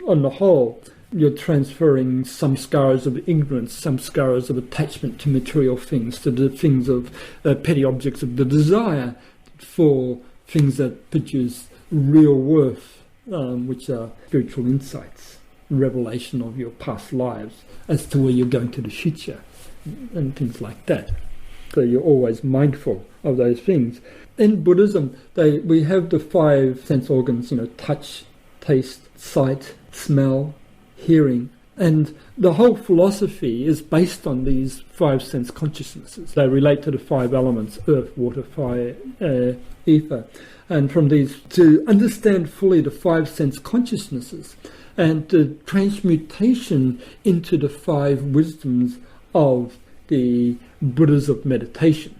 on the whole, you're transferring samskaras of ignorance, samskaras of attachment to material things, to the things of petty objects of the desire, for things that produce real worth, which are spiritual insights, revelation of your past lives as to where you're going to the future, and things like that. So you're always mindful of those things. In Buddhism, we have the 5 sense organs, touch, taste, sight, smell, hearing, and the whole philosophy is based on these 5 sense consciousnesses. They relate to the 5 elements: earth, water, fire, ether. And from these, to understand fully the 5 sense consciousnesses and the transmutation into the 5 wisdoms of the Buddhas of meditation.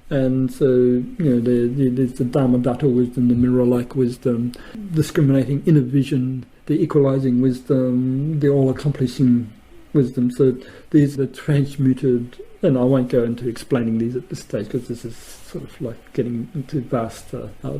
And so, there's the Dharmadhata wisdom, the mirror-like wisdom, discriminating inner vision, the equalizing wisdom, the all-accomplishing wisdom. So these are transmuted, and I won't go into explaining these at this stage because this is sort of like getting into vast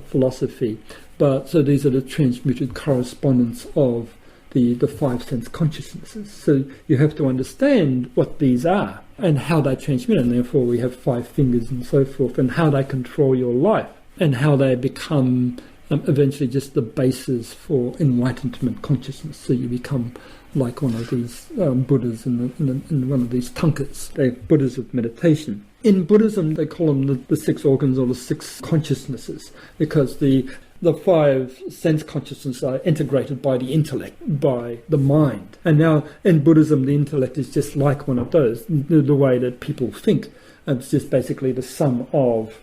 philosophy. But so these are the transmuted correspondence of the five sense consciousnesses. So you have to understand what these are and how they transmit, and therefore we have five fingers and so forth, and how they control your life, and how they become eventually just the basis for enlightenment consciousness. So you become like one of these Buddhas in one of these tankas. They're Buddhas of meditation. In Buddhism, they call them the six organs or the six consciousnesses, because the five sense consciousnesses are integrated by the intellect, by the mind. And now in Buddhism, the intellect is just like one of those, the way that people think. It's just basically the sum of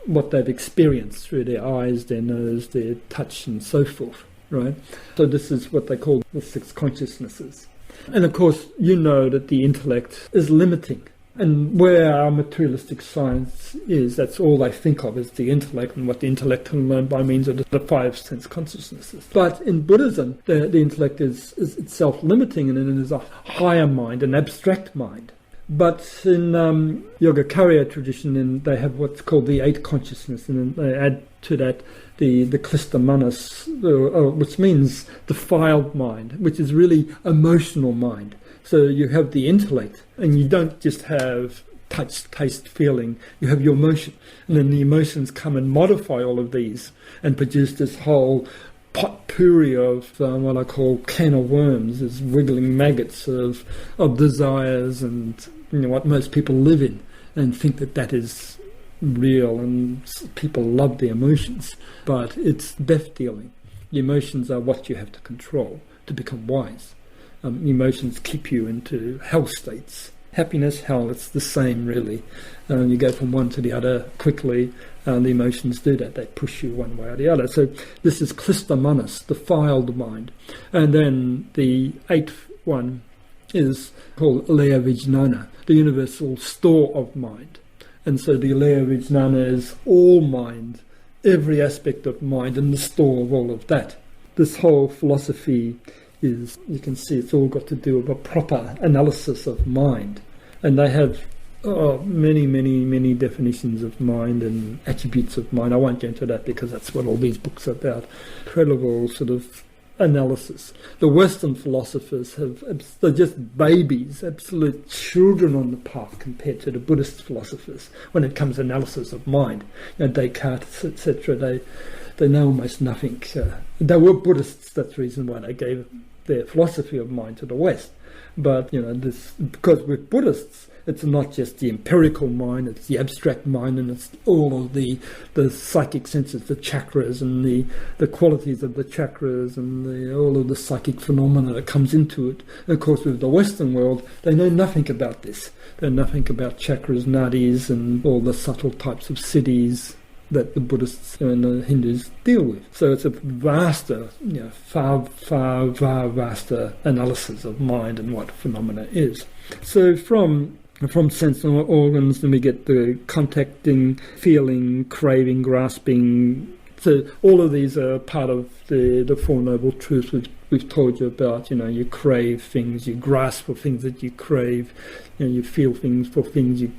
what they've experienced through their eyes, their nose, their touch, and so forth, right? So this is what they call the six consciousnesses. And of course, you know that the intellect is limiting. And where our materialistic science is, that's all they think of is the intellect, and what the intellect can learn by means of the five sense consciousnesses. But in Buddhism, the intellect is itself limiting, and it is a higher mind, an abstract mind. But in Yogacarya tradition, they have what's called the eight consciousness, and then they add to that the klista manas, which means defiled mind, which is really emotional mind. So you have the intellect, and you don't just have touch, taste, feeling, you have your emotion. And then the emotions come and modify all of these and produce this whole potpourri of what I call can of worms, as wiggling maggots of desires, and what most people live in and think that is real, and people love the emotions. But it's death dealing. The emotions are what you have to control to become wise. Emotions keep you into hell states. Happiness, hell, it's the same really. You go from one to the other quickly. The emotions do that. They push you one way or the other. So this is klista manas, defiled mind. And then the eighth one is called alaya vijnana, the universal store of mind. And so the alaya vijnana is all mind, every aspect of mind, and the store of all of that. This whole philosophy is, you can see, it's all got to do with a proper analysis of mind. And they have many definitions of mind and attributes of mind. I won't get into that because that's what all these books are about. Incredible sort of analysis. The Western philosophers they're just babies, absolute children on the path compared to the Buddhist philosophers when it comes to analysis of mind. Descartes, etc., they know almost nothing. They were Buddhists, that's the reason why they gave their philosophy of mind to the West. But, because with Buddhists, it's not just the empirical mind, it's the abstract mind, and it's all of the psychic senses, the chakras, and the qualities of the chakras, and all of the psychic phenomena that comes into it. And of course, with the Western world, they know nothing about this. They know nothing about chakras, nadis, and all the subtle types of siddhis that the Buddhists and the Hindus deal with. So it's a vaster, far vaster analysis of mind and what phenomena is. So from sense organs, then we get the contacting, feeling, craving, grasping. So all of these are part of the Four Noble Truths we've told you about. You crave things, you grasp for things that you crave, you feel things for things you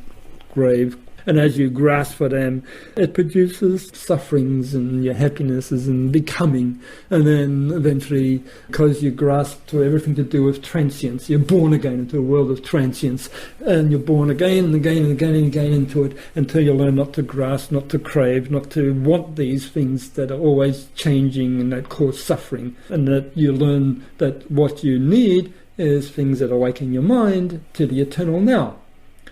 crave. And as you grasp for them, it produces sufferings and your happinesses and becoming. And then eventually, because you grasp to everything to do with transience, you're born again into a world of transience. And you're born again and again and again and again into it until you learn not to grasp, not to crave, not to want these things that are always changing and that cause suffering. And that you learn that what you need is things that awaken your mind to the eternal now,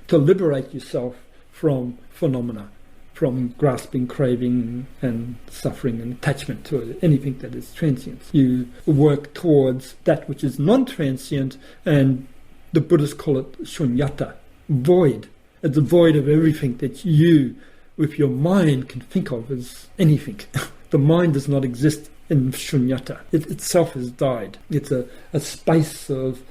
to liberate yourself from phenomena, from grasping, craving, and suffering and attachment to anything that is transient. You work towards that which is non-transient, and the Buddhists call it shunyata, void. It's a void of everything that you, with your mind, can think of as anything. The mind does not exist in shunyata. It itself has died. It's a space of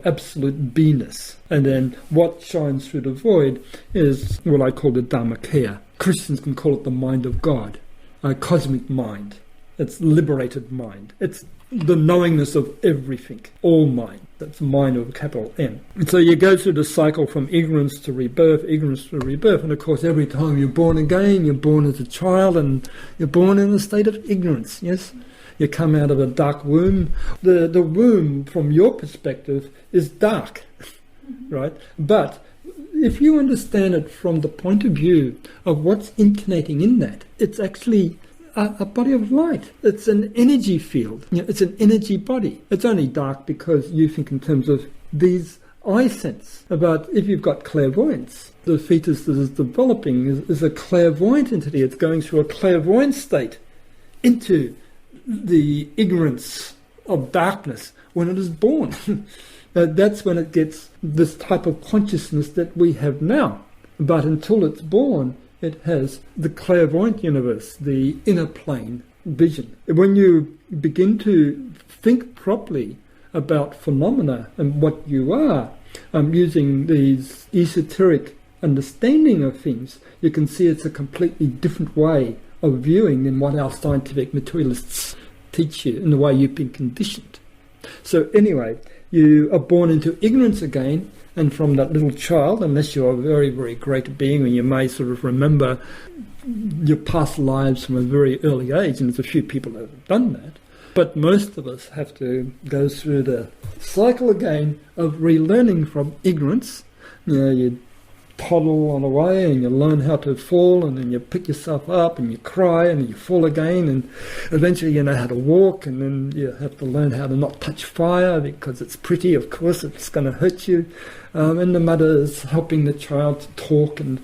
absolute beingness. And then what shines through the void is what I call the Dharmakaya. Christians can call it the mind of God, a cosmic mind. It's liberated mind. It's the knowingness of everything, all mind. That's mind with a capital M. And so you go through the cycle from ignorance to rebirth, and of course every time you're born again, you're born as a child, and you're born in a state of ignorance, yes? You come out of a dark womb. The womb, from your perspective, is dark, right? But if you understand it from the point of view of what's incarnating in that, it's actually a body of light. It's an energy field. It's an energy body. It's only dark because you think in terms of these eye sense. About if you've got clairvoyance, the fetus that is developing is a clairvoyant entity. It's going through a clairvoyant state into the ignorance of darkness when it is born. That's when it gets this type of consciousness that we have now. But until it's born, it has the clairvoyant universe, the inner plane vision. When you begin to think properly about phenomena and what you are, using these esoteric understanding of things, you can see it's a completely different way of viewing than what our scientific materialists teach you, in the way you've been conditioned. So anyway, you are born into ignorance again, and from that little child, unless you're a very, very great being, and you may sort of remember your past lives from a very early age, and there's a few people that have done that, but most of us have to go through the cycle again of relearning from ignorance. You toddle on the way and you learn how to fall, and then you pick yourself up and you cry and you fall again, and eventually you know how to walk, and then you have to learn how to not touch fire because it's pretty, of course it's going to hurt you, and the mother is helping the child to talk, and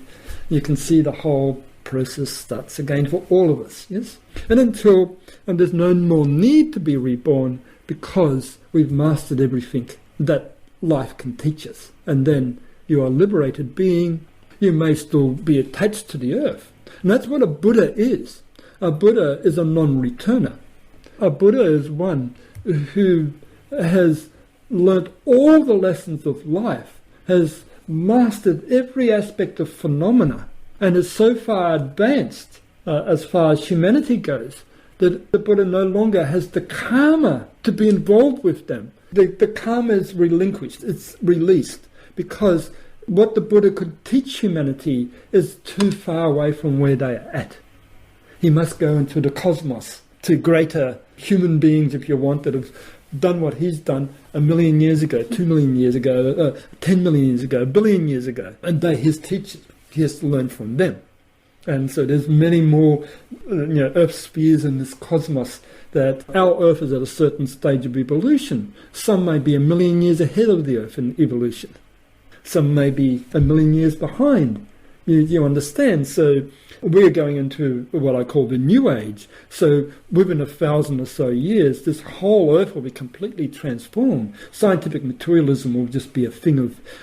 you can see the whole process starts again for all of us, yes? And until there's no more need to be reborn, because we've mastered everything that life can teach us, and then you are a liberated being. You may still be attached to the earth. And that's what a Buddha is. A Buddha is a non-returner. A Buddha is one who has learnt all the lessons of life, has mastered every aspect of phenomena, and is so far advanced as far as humanity goes, that the Buddha no longer has the karma to be involved with them. The karma is relinquished, it's released, because what the Buddha could teach humanity is too far away from where they are at. He must go into the cosmos, to greater human beings, if you want, that have done what he's done 1 million years ago, 2 million years ago, 10 million years ago, 1 billion years ago. And they're his teachers. He has to learn from them. And so there's many more Earth spheres in this cosmos, that our Earth is at a certain stage of evolution. Some may be 1 million years ahead of the Earth in evolution. Some may be 1 million years behind. You understand? So we're going into what I call the New Age. So within 1,000 or so years, this whole Earth will be completely transformed. Scientific materialism will just be a thing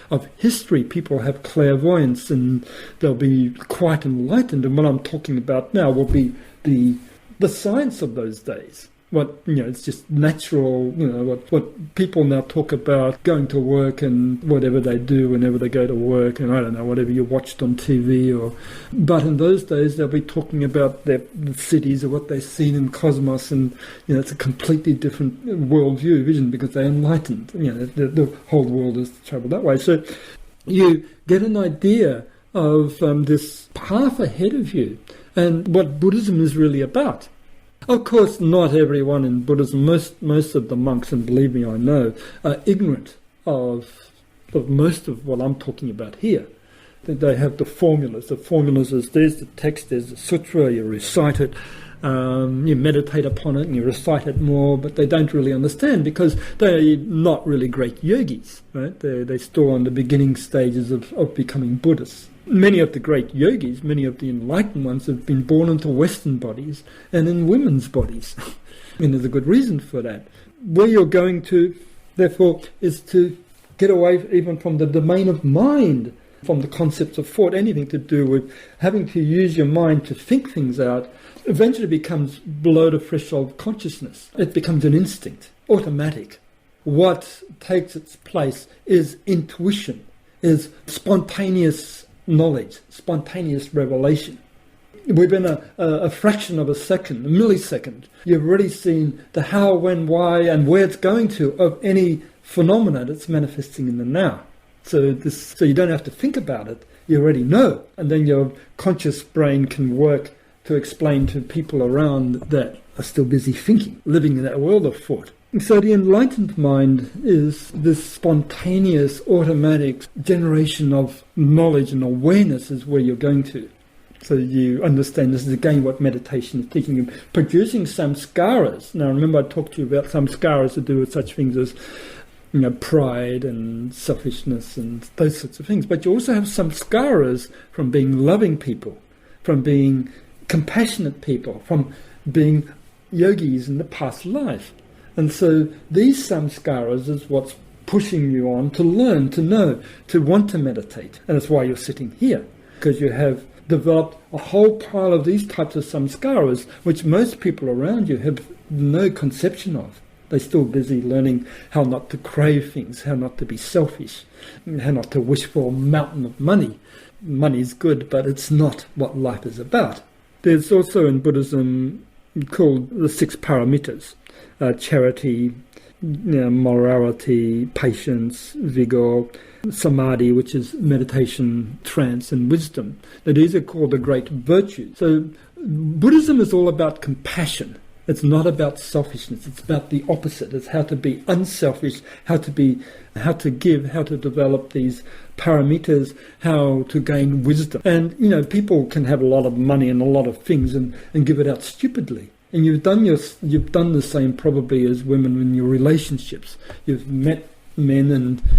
of history. People have clairvoyance and they'll be quite enlightened. And what I'm talking about now will be the science of those days. It's just natural, what people now talk about, going to work and whatever they do whenever they go to work, and I don't know, whatever you watched on TV, but in those days they'll be talking about the cities or what they've seen in cosmos, and it's a completely different worldview, vision, because they're enlightened. The whole world is traveled that way. So you get an idea of this path ahead of you, and what Buddhism is really about. Of course, not everyone in Buddhism, most of the monks, and believe me, I know, are ignorant of most of what I'm talking about here. They have the formulas. The formulas is, there's the text, there's the sutra, you recite it, you meditate upon it and you recite it more, but they don't really understand because they're not really great yogis, right? They're still on the beginning stages of becoming Buddhists. Many of the great yogis, many of the enlightened ones, have been born into Western bodies and in women's bodies. And there's a good reason for that. Where you're going to, therefore, is to get away even from the domain of mind, from the concepts of thought, anything to do with having to use your mind to think things out. Eventually becomes below the threshold of consciousness. It becomes an instinct, automatic. What takes its place is intuition, is spontaneous knowledge, spontaneous revelation. Within a fraction of a second, a millisecond, you've already seen the how, when, why, and where it's going to of any phenomena that's manifesting in the now. So you don't have to think about it, you already know. And then your conscious brain can work to explain to people around that are still busy thinking, living in that world of thought. So the enlightened mind is this spontaneous, automatic generation of knowledge and awareness is where you're going to. So you understand this is again what meditation is teaching you. Producing samskaras. Now remember I talked to you about samskaras to do with such things as pride and selfishness and those sorts of things. But you also have samskaras from being loving people, from being compassionate people, from being yogis in the past life. And so these samskaras is what's pushing you on to learn, to know, to want to meditate. And that's why you're sitting here, because you have developed a whole pile of these types of samskaras, which most people around you have no conception of. They're still busy learning how not to crave things, how not to be selfish, how not to wish for a mountain of money. Money's good, but it's not what life is about. There's also in Buddhism called the 6 paramitas. Charity, morality, patience, vigor, samadhi, which is meditation, trance, and wisdom. Now, these are called the great virtues. So Buddhism is all about compassion. It's not about selfishness. It's about the opposite. It's how to be unselfish, how to give, how to develop these paramitas, how to gain wisdom. And people can have a lot of money and a lot of things and give it out stupidly. And you've done the same probably as women in your relationships. You've met men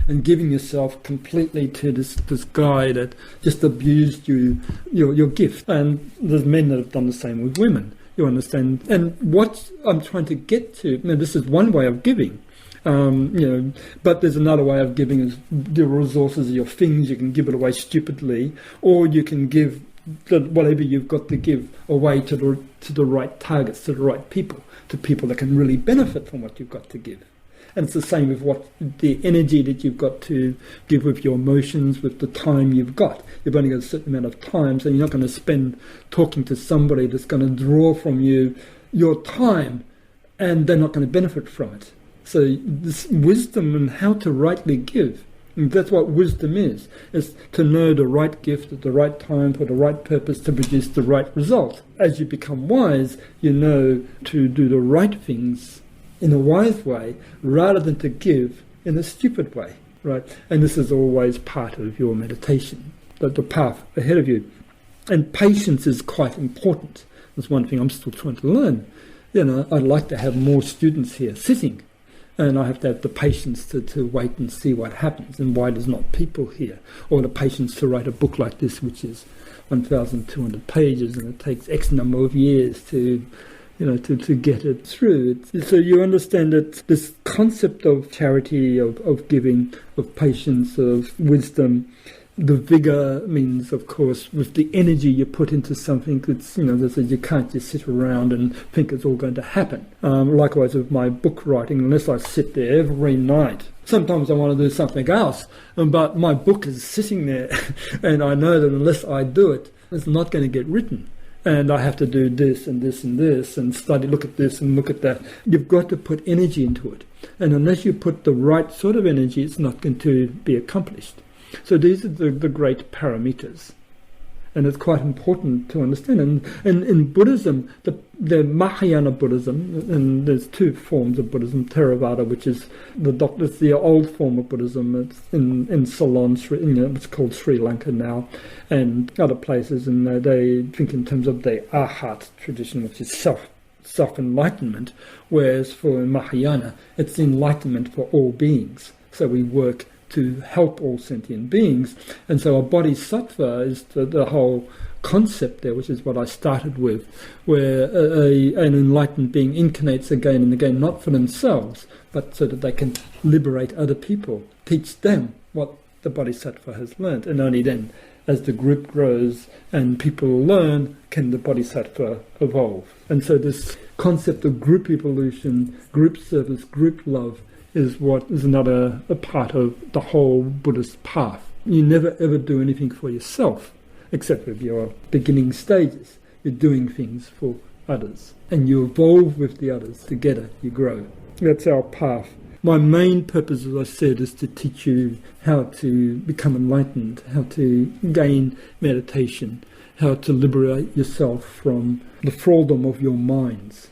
and giving yourself completely to this guy that just abused your gift. And there's men that have done the same with women. You understand? And what I'm trying to get to, this is one way of giving. But there's another way of giving is the resources of your things. You can give it away stupidly, or you can give whatever you've got to give away to the right targets, to the right people, to people that can really benefit from what you've got to give. And it's the same with what the energy that you've got to give with your emotions, with the time you've got. You've only got a certain amount of time, so you're not going to spend talking to somebody that's going to draw from you your time, and they're not going to benefit from it. So this wisdom and how to rightly give, and that's what wisdom is to know the right gift at the right time for the right purpose to produce the right result. As you become wise, you know to do the right things in a wise way rather than to give in a stupid way, right? And this is always part of your meditation, the path ahead of you. And patience is quite important. That's one thing I'm still trying to learn. I'd like to have more students here sitting, and I have to have the patience to wait and see what happens and why there's not people here, or the patience to write a book like this, which is 1,200 pages, and it takes X number of years to get it through. So you understand that this concept of charity, of giving, of patience, of wisdom, the vigor means, of course, with the energy you put into something, that's, you can't just sit around and think it's all going to happen. Likewise with my book writing, unless I sit there every night. Sometimes I want to do something else, but my book is sitting there, and I know that unless I do it, it's not going to get written. And I have to do this and this and this and study, look at this and look at that. You've got to put energy into it. And unless you put the right sort of energy, it's not going to be accomplished. So these are the great paramitas. And it's quite important to understand. And in Buddhism, the Mahayana Buddhism, and there's 2 forms of Buddhism, Theravada, which is the old form of Buddhism. It's in Ceylon, it's called Sri Lanka now, and other places, and they think in terms of the Arhat tradition, which is self-enlightenment, whereas for Mahayana, it's enlightenment for all beings. So we work to help all sentient beings. And so a bodhisattva is the whole concept there, which is what I started with, where an enlightened being incarnates again and again, not for themselves, but so that they can liberate other people, teach them what the bodhisattva has learned. And only then, as the group grows and people learn, can the bodhisattva evolve. And so this concept of group evolution, group service, group love, is what is another part of the whole Buddhist path. You never ever do anything for yourself, except with your beginning stages. You're doing things for others, and you evolve with the others. Together you grow. That's our path. My main purpose, as I said, is to teach you how to become enlightened, how to gain meditation, how to liberate yourself from the thraldom of your minds.